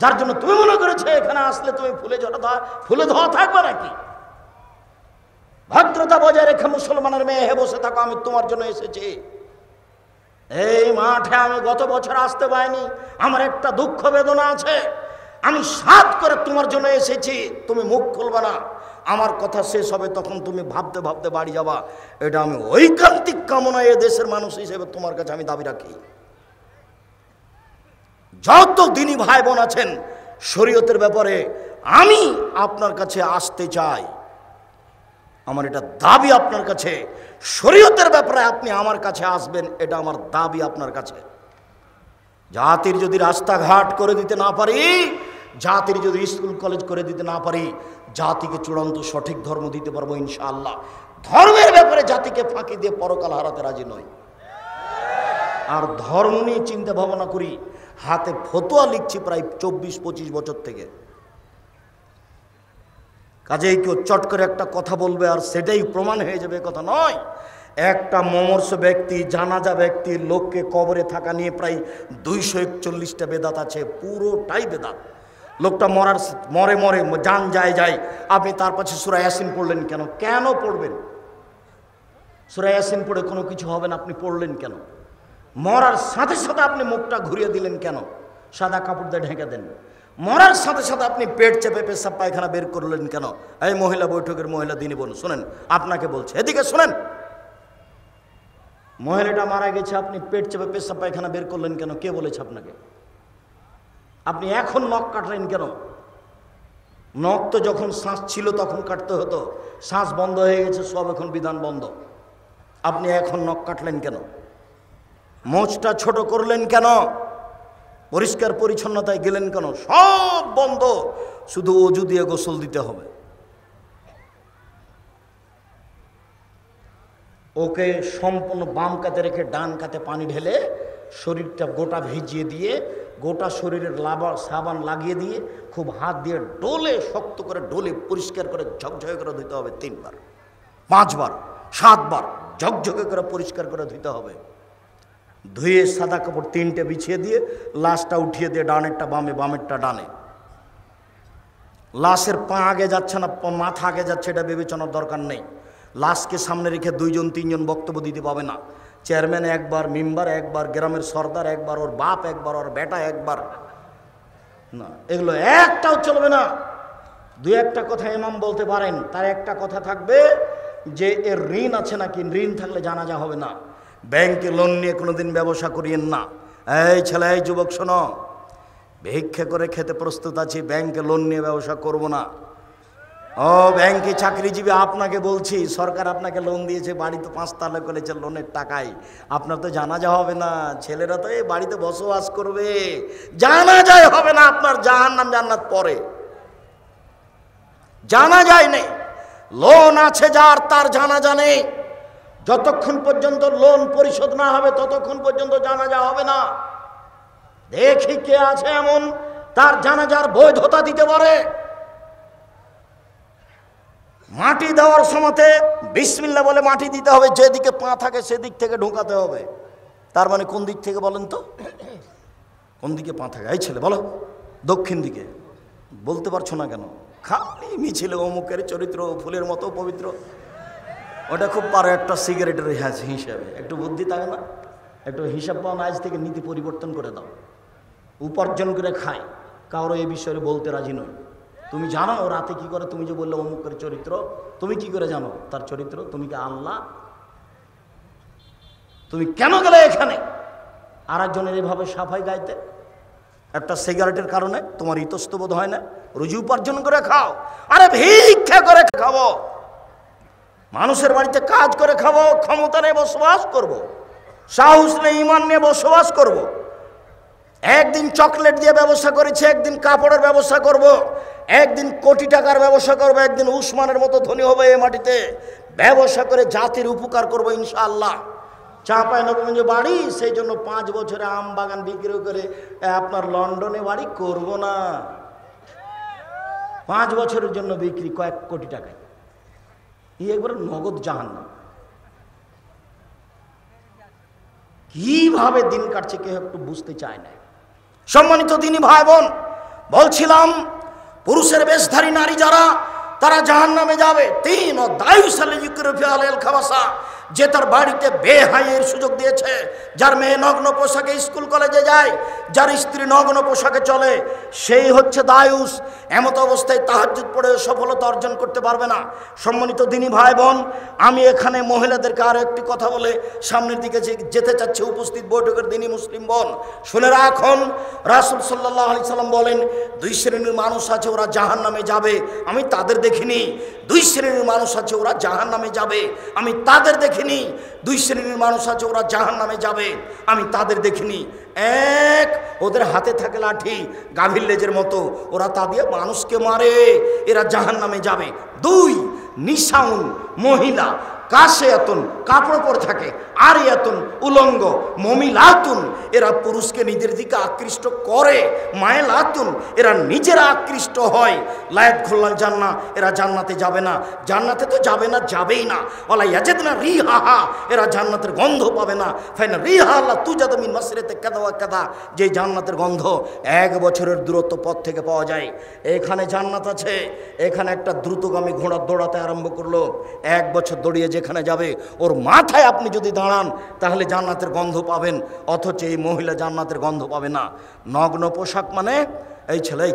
যার জন্য তুমি মনে করেছো এখানে আসলে তুমি ফুলে ধোয়া থাকবে নাকি? ভদ্রতা বজায় রেখে মুসলমানের মেয়ে হে বসে থাকো, আমি তোমার জন্য এসেছি। এই মাঠে আমি গত বছর আসতে পারিনি, আমার একটা দুঃখ বেদনা আছে। আমি সাধ করে তোমার জন্য এসেছি, তুমি মুখ খুলবে না। আমার কথা শেষ হবে তখন তুমি ভাবতে ভাবতে বাড়ি যাবা। এটা আমি ঐকান্তিক কামনা এ দেশের মানুষ হিসেবে তোমার কাছে আমি দাবি রাখি। যত দিনী ভাই বোন আছেন, শরীয়তের ব্যাপারে আমি আপনার কাছে আসতে চাই। আমার এটা দাবি আপনার কাছে, শরীয়তের ব্যাপারে আপনি আমার কাছে আসবেন, এটা আমার দাবি আপনার কাছে। জাতির যদি রাস্তাঘাট করে দিতে না পারি, জাতির যদি স্কুল কলেজ করে দিতে না পারি, জাতিকে চূড়ান্ত সঠিক ধর্ম দিতে পারবো ইনশাআল্লাহ। ধর্মের ব্যাপারে জাতিকে ফাঁকি দিয়ে পরকাল হারাতে রাজি নয়। আর ধর্ম নিয়ে চিন্তা ভাবনা করি, হাতে ফতোয়া লিখছি প্রায় 24-25 বছর থেকে। কাজেই কেউ চট করে একটা কথা বলবে আর সেটাই প্রমাণ হয়ে যাবে কথা নয়। একটা মমর্ষ ব্যক্তি, জানাজা ব্যক্তি, লোককে কবরে থাকা নিয়ে প্রায় 241টা বেদাত আছে, পুরোটাই বেদাত। লোকটা মরে মরে জান যায়, আপনি তার পাশে সূরা ইয়াসিন পড়লেন কেন? কেন পড়বেন? সূরা ইয়াসিন পড়ে কোনো কিছু হবে না, আপনি পড়লেন কেন? মরার সাথে সাথে আপনি মুখটা ঘুরিয়ে দিলেন কেন? সাদা কাপড় দিয়ে ঢেকে দেন। মরার সাথে সাথে আপনি পেট চেপে পেশাব পায়খানা বের করলেন কেন? এই মহিলা বৈঠকের মহিলা দিনী বোন শুনেন, আপনাকে বলছে, এদিকে শুনেন। মহিলাটা মারা গেছে, আপনি পেট চেপে পেশাব পায়খানা বের করলেন কেন? কে বলেছে আপনাকে? আপনি এখন নখ কাটলেন কেন? নখ তো যখন শ্বাস ছিল তখন কাটতে হতো, শ্বাস বন্ধ হয়ে গেছে, সব এখন বিধান বন্ধ। আপনি এখন নখ কাটলেন কেন? মোচটা ছোট করলেন কেন? পরিষ্কার পরিচ্ছন্নতায় গেলেন কেন? সব বন্ধ, শুধু অজু দিয়ে গোসল দিতে হবে। ওকে সম্পূর্ণ বাম কাতে রেখে ডান কাতে পানি ঢেলে শরীরটা গোটা ভিজিয়ে দিয়ে, গোটা শরীরের সাবান লাগিয়ে দিয়ে খুব হাত দিয়ে ডোলে, শক্ত করে ডোলে পরিষ্কার করে ঝকঝকে করে ধুতে হবে 3 বার, 5 বার, 7 বার ঝকঝকে করে পরিষ্কার করে ধুতে হবে। ধুয়ে সাদা কাপড় 3টে বিছিয়ে দিয়ে লাশটা উঠিয়ে দিয়ে ডানেরটা বামে, বামেরটা ডানে। লাশের পা আগে যাচ্ছে না মাথা আগে যাচ্ছে এটা বিবেচনার দরকার নেই। লাশকে সামনে রেখে 2-3 বক্তব্য দিতে পাবে না। চেয়ারম্যান একবার, মেম্বার একবার, গ্রামের সর্দার একবার, ওর বাপ একবার, ওর বেটা একবার, না এগুলো একটাও চলবে না। 2-1টা কথা ইমাম বলতে পারেন, তার একটা কথা থাকবে যে এর ঋণ আছে নাকি, ঋণ থাকলে জানাজা হবে না। ব্যাংকে লোন নিয়ে কোনোদিন ব্যবসা করিয়েন না। এই ছেলে, এই যুবক শোনো, ভিক্ষা করে খেতে প্রস্তুত আছি, ব্যাংকে লোন নিয়ে ব্যবসা করব না। ও ব্যাংকে চাকরিজীবী, আপনাকে বলছি, সরকার আপনাকে লোন দিয়েছে, বাড়ি তো 5 তালা করেছে লোনের টাকায়, আপনার তো জানাজা হবে না। ছেলেরা তো এই বাড়িতে বসবাস করবে, জানাজাই হবে না আপনার, জাহান্নাম জান্নাত পরে, জানাজাই নেই। লোন আছে যার, তার জানাজা নেই। যতক্ষণ পর্যন্ত লোন পরিশোধ না হবে ততক্ষণ পর্যন্ত জানাজা হবে না। দেখি কে আছে এমন তার জানাজার বৈধতা দিতে পারে। মাটি দেওয়ার সময়তে বিসমিল্লাহ বলে মাটি দিতে হবে, যেদিকে পা থাকে সেদিক থেকে ঢোকাতে হবে। তার মানে কোন দিক থেকে বলেন তো? কোন দিকে পা থাকে? এই ছেলে বলো, দক্ষিণ দিকে। বলতে পারছো না কেন? খালি মিছিলে অমুকের চরিত্র ফুলের মতো পবিত্র, ওটা খুব পারো একটা সিগারেটের হিসাবে। একটু বুদ্ধি থাকে না? একটু হিসাব পাও না, আজ থেকে নীতি পরিবর্তন করে দাও। উপার্জন করে খায়, কারো এই বিষয়ে বলতে রাজি নয়। তুমি জানো ও রাতে কি করে? তুমি যে বললে অমুকের চরিত্র, তুমি কি করে জানো তার চরিত্র? তুমি কি আল্লাহ? তুমি কেন গেলে এখানে আর একজনের এইভাবে সাফাই গাইতে? একটা সিগারেটের কারণে তোমার ইতস্তবোধ হয় না? রুজি উপার্জন করে খাও। আরে ভিক্ষা করে খাবো, মানুষের বাড়িতে কাজ করে খাবো, ক্ষমতা নিয়ে বসবাস করব, সাহস নিয়ে ইমান নিয়ে বসবাস করব। একদিন চকলেট দিয়ে ব্যবসা করেছি, একদিন কাপড়ের ব্যবসা করব, একদিন কোটি টাকার ব্যবসা করব, একদিন উসমানের মতো ধনী হবে এই মাটিতে। ব্যবসা করে জাতির উপকার করব ইনশাআল্লাহ। চাঁপাইনবাবগঞ্জে বাড়ি, সেই জন্য 5 বছরে আম বাগান বিক্রি করে আপনার লন্ডনে বাড়ি করব না। 5 বছরের জন্য বিক্রি কয়েক কোটি টাকায়, একবার নগদ জাহান্নাম। কিভাবে দিন কাটছে কেউ একটু বুঝতে চায় না। সম্মানিত দিনী ভাই বোন, বলছিলাম পুরুষের বেশধারী নারী যারা, তারা জাহান্নামে যাবে। 3 ও দায়ুসালে ইউকরফি আলাল খাবাসা, যে তার বাড়িতে বেহাইয়ের সুযোগ দিয়েছে, যার মেয়ে নগ্ন পোশাকে স্কুল কলেজে যায়, যার স্ত্রী নগ্ন পোশাকে চলে, সেই হচ্ছে দায়ুস। এমত অবস্থায় তাহাজ্জুদ পড়ে সফলতা অর্জন করতে পারবে না। সম্মানিত দিনী ভাই বোন, আমি এখানে মহিলাদেরকে আরো একটি কথা বলে সামনের দিকে যেতে চাচ্ছি। উপস্থিত বৈঠকের দিনী মুসলিম বোন, শুনে রাখুন, রাসূল সাল্লাল্লাহু আলাইহি সাল্লাম বলেন, 2 শ্রেণীর মানুষ আছে ওরা জাহান্নামে যাবে, আমি তাদের দেখিনি। 2 শ্রেণীর মানুষ আছে ওরা জাহান্নামে যাবে, আমি তাদের দেখিনি। 2 শ্রেণীর মানুষ আছে ওরা জাহান্নামে যাবে, আমি তাদের দেখিনি। 1, ওদের হাতে থাকে লাঠি গাভীর লেজের মতো, ওরা তা দিয়ে মানুষকে মারে, এরা জাহান্নামে যাবে। 2, নিশাউন মহিলা, কাসিয়াতুন কাপড় পরে থাকে, আরিয়াতুন উলঙ্গ, মমিলাতুন এরা পুরুষকে নিজের দিকে আকৃষ্ট করে, মায়লাতুন এরা নিজেরা আকৃষ্ট হয়, লায়াত খুল্লাল জান্না এরা জান্নাতে যাবে না, জান্নাতে তো যাবে না, যাবেই না, ওলা ইয়াজিদনা রিহাহা এরা জান্নাতের গন্ধ পাবে না, ফাইনা রিহা আল্লাহ তুজাদু মিন মাসরিতে কাদা ওয়া কাদা যে জান্নাতের গন্ধ 1 বছরের দূরত্ব পথ থেকে পাওয়া যায়। এখানে জান্নাত আছে, এখানে একটা দ্রুতগামী ঘোড়া দৌড়াতে আরম্ভ করলো, 1 বছর দৌড়িয়ে যেখানে যাবে ওর মাথায় আপনি যদি দাঁড়ান তাহলে জান্নাতের গন্ধ পাবেন, অথচ এই মহিলা জান্নাতের গন্ধ পাবে না। নগ্ন পোশাক মানে এই ছেলে,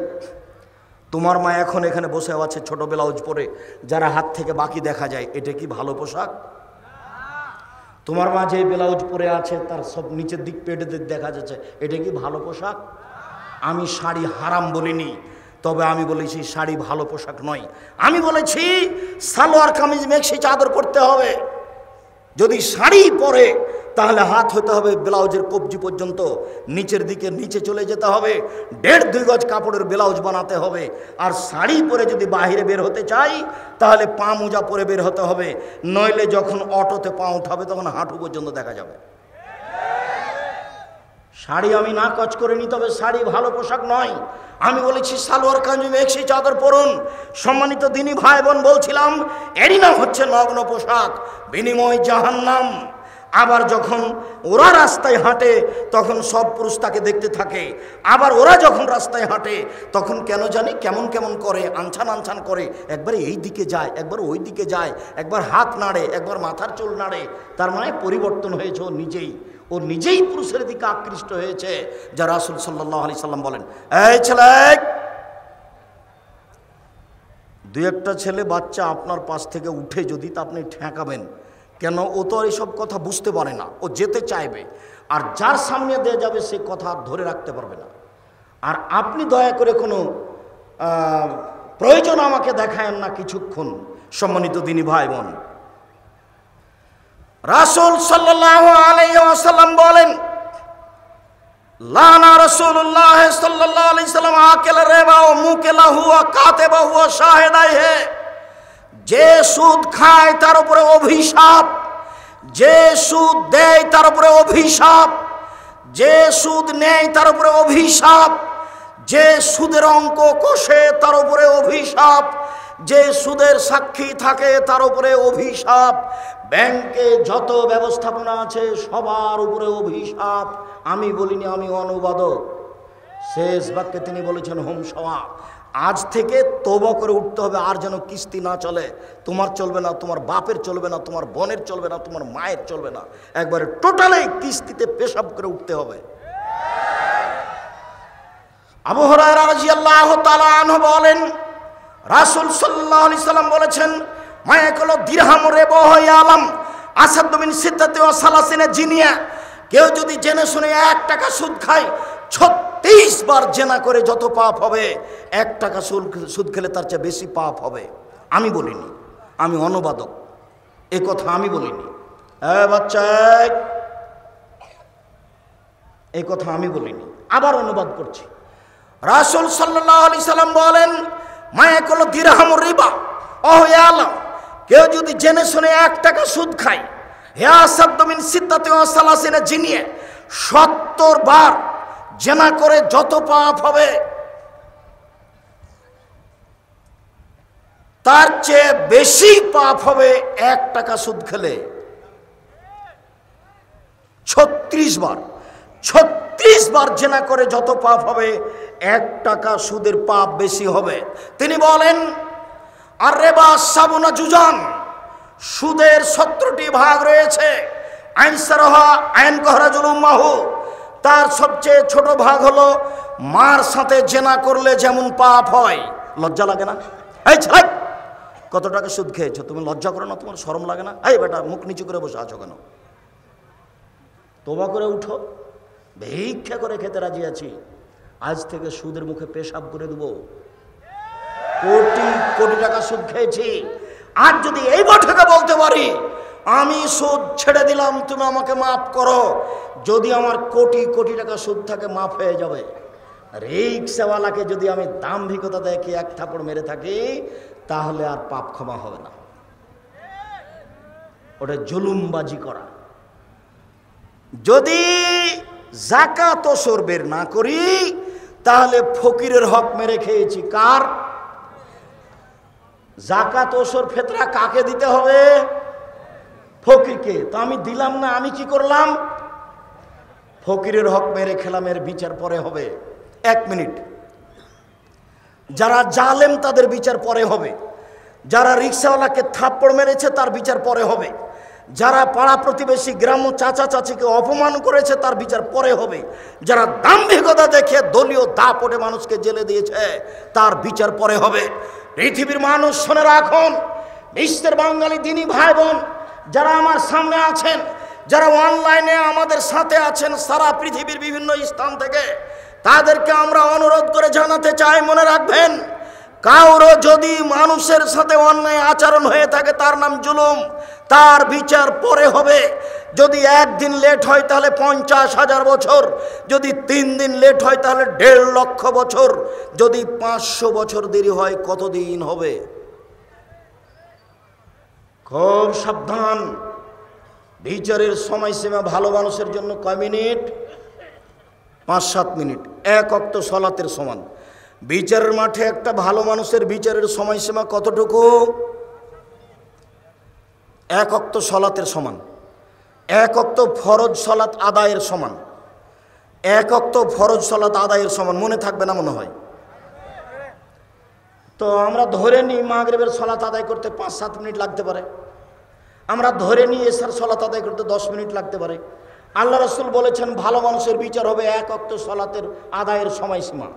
তোমার মা এখন এখানে বসে আছে ছোট ব্লাউজ পরে, যারা হাত থেকে বাকি দেখা যায়, এটা কি ভালো পোশাক? তোমার মা যে ব্লাউজ পরে আছে তার সব নিচের দিক পেটের দিক দেখা যাচ্ছে, এটা কি ভালো পোশাক? আমি শাড়ি হারাম বলিনি, তবে আমি বলেছি শাড়ি ভালো পোশাক নয়। আমি বলেছি সালোয়ার কামিজ মেক্সি চাদর পরতে হবে, যদি শাড়ি পরে তাহলে হাত হতে হবে ব্লাউজের কবজি পর্যন্ত, নিচের দিকে নিচে চলে যেতে হবে, 1.5-2 গজ কাপড়ের ব্লাউজ বানাতে হবে। আর শাড়ি পরে যদি বাহিরে বের হতে চাই তাহলে পা মোজা পরে বের হতে হবে, নইলে যখন অটোতে পা উঠাবে তখন হাঁটু পর্যন্ত দেখা যাবে। শাড়ি আমি না কাজ করিনি, তবে শাড়ি ভালো পোশাক নয়। আমি বলেছি সালোয়ার কামিজ মেক্সি চাদর পরুন। সম্মানিত দিনী ভাই বোন, বলছিলাম এরই নাম হচ্ছে নগ্ন পোশাক, বিনিময় জাহান্নাম। আবার যখন ওরা রাস্তায় হাঁটে তখন সব পুরুষ তাকে দেখতে থাকে, আবার ওরা যখন রাস্তায় হাঁটে তখন কেন জানি কেমন কেমন করে, আনছান আনছান করে, একবার এই দিকে যায়, একবার ওই দিকে যায়, একবার হাত নাড়ে, একবার মাথার চুল নাড়ে। তার মানে পরিবর্তন হয়েছে ও নিজেই পুরুষের দিকে আকৃষ্ট হয়েছে, যা রাসূল সাল্লাল্লাহু আলাইহি সাল্লাম বলেন, এই ছেলে, 2-1টা ছেলে বাচ্চা আপনার পাশ থেকে উঠে যদি তা আপনি ঠেকাবেন কেন? ও তো এইসব কথা বুঝতে পারে না, ও যেতে চাইবে, আর যার সামনে দিয়ে যাবে সে কথা ধরে রাখতে পারবে না। আর আপনি দয়া করে কোনো প্রয়োজন আমাকে দেখায়েন না কিছুক্ষণ। সম্মানিত দিনী ভাই বোন, রাসূল সাল্লাল্লাহু আলাইহি ওয়াসাল্লাম বলেন, লানা রাসূলুল্লাহ সাল্লাল্লাহু আলাইহি সাল্লাম আকেল রিবা ওয়া মুকিলাহু ওয়া কাতিবাহু ওয়া শাহিদাইহি, যে সুদ খায় তার উপরে অভিশাপ, যে সুদ দেয় তার উপরে অভিশাপ, যে সুদ নেয় তার উপরে অভিশাপ, যে সুদের অঙ্ক কষে তার উপরে অভিশাপ, যে সুদের সাক্ষী থাকে তার উপরে অভিশাপ, ব্যাংকে যত ব্যবস্থাপনা আছে সবার উপরে অভিশাপ। আমি বলিনি, আমি অনুবাদক। শেষ বাক্যে তিনি বলেছেন হোম সওয়া, আজ থেকে তওবা করে উঠতে হবে, আর যেন কিস্তি না চলে। তোমার চলবে না, তোমার বাপের চলবে না, তোমার বোনের চলবে না, তোমার মায়ের চলবে না, একবারে টোটালি কিস্তিতে পেশাব করে উঠতে হবে। আবু হুরায়রা রাদিয়াল্লাহু তাআলা আনহু বলেন, রাসূল সাল্লাল্লাহু আলাইহি সাল্লাম বলেছেন, মায়াকুল দিরহাম রিবাহু ইয়ালাম আসাদু মিন সিত্তাতি ওয়া সালাসিনা জিনিয়া, কেউ যদি জেনে শুনে 1 টাকা সুদ খায় 36 বার জেনা করে যত পাপ হবে, 1 টাকা সুদ খেলে তার চেয়ে বেশি পাপ হবে। আমি বলিনি, আমি অনুবাদক, এ কথা আমি বলিনি। বাচ্চা, এই কথা আমি বলিনি, আবার অনুবাদ করছি। রাসূল সাল্লাল্লাহু আলাইহি সাল্লাম বলেন, মায়াকুল দিরহাম রিবা ওয়া ইয়ালাম, কেউ যদি জেনে শুনে 1 টাকা সুদ খায়, ইয়া সাদ্দু মিন সিত্তাতি ওয়া সালাসিনা জিনিয়া, 70 বার জেনা করে যত পাপ হবে তার চেয়ে বেশি পাপ হবে 1 টাকা সুদ খেলে। 36 বার, 36 বার জেনা করে যত পাপ হবে 1 টাকা সুদের পাপ বেশি হবে। তিনি বলেন, আর রিবা সাবুনা জুজান, সুদের 17টি ভাগ রয়েছে। আইনসারহা আইন কহরাজুল উম্মাহু, তার সবচেয়ে ছোট ভাগ হলো মার সাথে জেনা করলে যেমন পাপ হয়। লজ্জা লাগে না? এই ছেলে, কত টাকা সুদ খেয়েছো, তুমি লজ্জা করো না? তোমার শরম লাগে না? এই বেটা, মুখ নিচু করে বসে আছো কেন? তওবা করে উঠো, ভিক্ষা করে খেতে রাজি আছি, আজ থেকে সুদের মুখে পেশাব করে দেবো। কোটি কোটি টাকা সুদ খেয়েছি, আর যদি এই বৈঠকে বলতে পারি আমি সুদ ছেড়ে দিলাম, তুমি আমাকে মাফ করো, যদি আমার কোটি কোটি টাকা সুদ থাকে মাফ হয়ে যাবে। রিক্সাওয়ালাকে যদি আমি দাম্ভিকতা দেখে 1 থাপড় মেরে থাকি তাহলে আর পাপ ক্ষমা হবে না। ওটা জুলুমবাজি করা। যদি যাকাত ওসর বের না করি তাহলে ফকিরের হক মেরে খেয়েছি। কার? যাকাত ওসর ফেতরা কাকে দিতে হবে? ফকিরকে। তো আমি দিলাম না, আমি কি করলাম? ফকিরের হক মেরে খেলাম, এর বিচার পরে হবে। 1 মিনিট। যারা জালেম তাদের বিচার পরে হবে। যারা রিক্সাওয়ালাকে থাপ্পড় মেরেছে তার বিচার পরে হবে। যারা পাড়া প্রতিবেশী গ্রাম্য চাচা চাচিকে অপমান করেছে তার বিচার পরে হবে। যারা দাম্ভিকতা দেখে দলীয় দাপটে মানুষকে জেলে দিয়েছে তার বিচার পরে হবে। পৃথিবীর মানুষ শুনে রাখুন, বিশ্বের বাঙালি দিনী ভাই বোন যারা আমার সামনে আছেন, যারা অনলাইনে আমাদের সাথে আছেন সারা পৃথিবীর বিভিন্ন স্থান থেকে, তাদেরকে আমরা অনুরোধ করে জানাতে চাই, মনে রাখবেন, কারো যদি মানুষের সাথে অন্যায় আচরণ হয়ে থাকে তার নাম জুলুম, তার বিচার পরে হবে। যদি 1 দিন লেট হয় তাহলে 50,000 বছর, যদি 3 দিন লেট হয় তাহলে 1.5 লক্ষ বছর, যদি 500 বছর দেরি হয় কতদিন হবে? খুব সাবধান। বিচারের সময়সীমা ভালো মানুষের জন্য কয় মিনিট? 5-7 মিনিট, 1 ওয়াক্ত সালাতের সমান। বিচারের মাঠে একটা ভালো মানুষের বিচারের সময়সীমা কতটুকু? 1 ওয়াক্ত সালাতের সমান, 1 ওয়াক্ত ফরজ সালাত আদায়ের সমান, 1 ওয়াক্ত ফরজ সালাত আদায়ের সমান। মনে থাকবে না মনে হয়? তো আমরা ধরে নিই মাগরিবের সালাত আদায় করতে 5-7 মিনিট লাগতে পারে, আমরা ধরে নিই এশার সালাত আদায় করতে 10 মিনিট লাগতে পারে। আল্লাহ রাসূল বলেছেন ভালো মানুষের বিচার হবে 1 ওয়াক্ত সালাতের আদায়ের সময়সীমা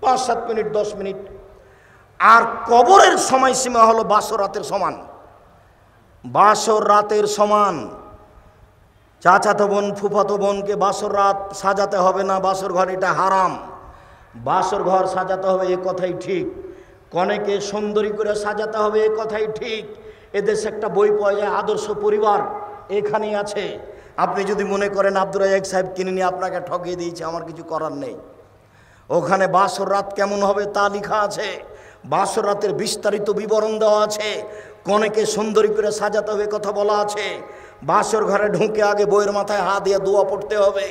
5-7 মিনিট, 10 মিনিট। আর কবরের সময়সীমা হলো বাসর রাতের সমান। বাসর রাতের সমান। চাচাতো বোন ফুফাতো বোনকে বাসর রাত সাজাতে হবে না, বাসর ঘর এটা হারাম। বাসর ঘর সাজাতে হবে এ কথাই ঠিক, কনেকে সুন্দরী করে সাজাতে হবে এ কথাই ঠিক। এদেশে একটা বই পাওয়া যায় আদর্শ পরিবার, এখানেই আছে। আপনি যদি মনে করেন আব্দুর রাজ্জাক সাহেব কিনে নিয়ে আপনাকে ঠকিয়ে দিয়েছে, আমার কিছু করার নেই। ওখানে বাসর রাত কেমন হবে তা লেখা আছে, বাসর রাতের বিস্তারিত বিবরণ দেওয়া আছে, কনেকে সুন্দরী করে সাজাতে হবে কথা বলা আছে। বাসর ঘরে ঢুকে আগে বইয়ের মাথায় হাত দিয়ে দোয়া পড়তে হবে,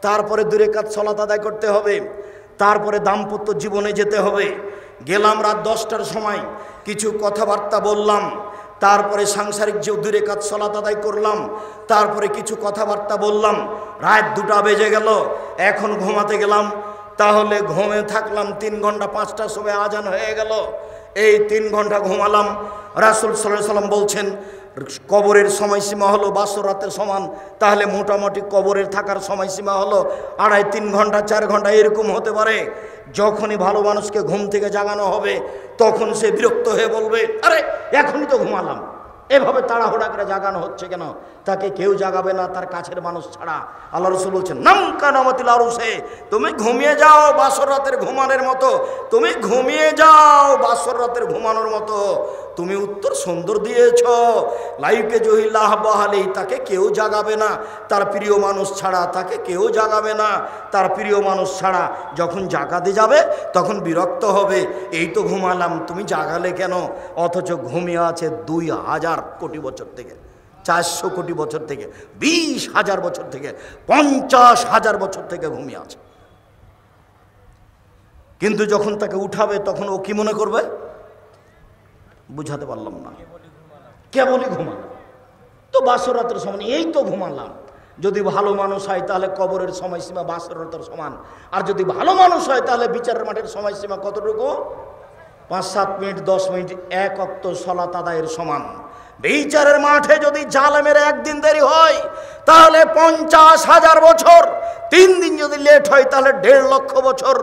তারপরে 2 রাকাত সালাত আদায় করতে হবে, তারপরে দাম্পত্য জীবনে যেতে হবে। গেলাম রাত 10টার সময়, কিছু কথাবার্তা বললাম, তারপরে সাংসারিক যে 2 রাকাত সালাত আদায় করলাম, তারপরে কিছু কথাবার্তা বললাম, রাত 2টা বেজে গেল, এখন ঘুমাতে গেলাম। তাহলে ঘুমে থাকলাম 3 ঘন্টা, 5টার সময় আজান হয়ে গেল, এই 3 ঘন্টা ঘুমালাম। রাসূল সাল্লাল্লাহু আলাইহি সাল্লাম বলছেন কবরের সময়সীমা হলো বাসর রাতের সমান, তাহলে মোটামুটি কবরের থাকার সময়সীমা হলো 2.5-3 ঘন্টা, 4 ঘন্টা এরকম হতে পারে। যখনই ভালো মানুষকে ঘুম থেকে জাগানো হবে তখন সে বিরক্ত হয়ে বলবে, আরে এখনই তো ঘুমালাম, এভাবে তাড়াহুড়া করে জাগানো হচ্ছে কেন? তাকে কেউ জাগাবে না তার কাছের মানুষ ছাড়া। আল্লাহ রাসূল বলছেন নাম কানামাতিল আরুসে, তুমি ঘুমিয়ে যাও বাসর রাতের ঘুমানোর মতো, তুমি ঘুমিয়ে যাও বাসর রাতের ঘুমানোর মতো। তুমি উত্তর সুন্দর দিয়েছ, লাইকে জহিল্লাহ বাহালি, তাকে কেউ জাগাবে না তার প্রিয় মানুষ ছাড়া, তাকে কেউ জাগাবে না তার প্রিয় মানুষ ছাড়া। যখন জাগাতে যাবে তখন বিরক্ত হবে, এই তো ঘুমালাম তুমি জাগালে কেন? অথচ ঘুমিয়ে আছে 2000 কোটি বছর থেকে, 400 কোটি বছর থেকে, 20,000 বছর থেকে, 50,000 বছর থেকে ঘুমিয়ে আছে। কিন্তু যখন তাকে উঠাবে তখন ও কি মনে করবে? বুঝাতে পারলাম না, কেবলই ঘুমালাম তো বাসর রাতের সমান, এই তো ঘুমালাম। যদি ভালো মানুষ হয় তাহলে কবরের সময়সীমা বাসর রাতের সমান, আর যদি ভালো মানুষ হয় তাহলে বিচারের মাঠের সময়সীমা কতটুকু? 5-7 মিনিট, 10 মিনিট, 1 ওয়াক্ত সালাত আদায়ের সমান। বিচারের মাঠে যদি জালেমের 1 দিন দেরি হয় তাহলে 50,000 বছর, 3 দিন যদি লেট হয় তাহলে 1.5 লক্ষ বছর,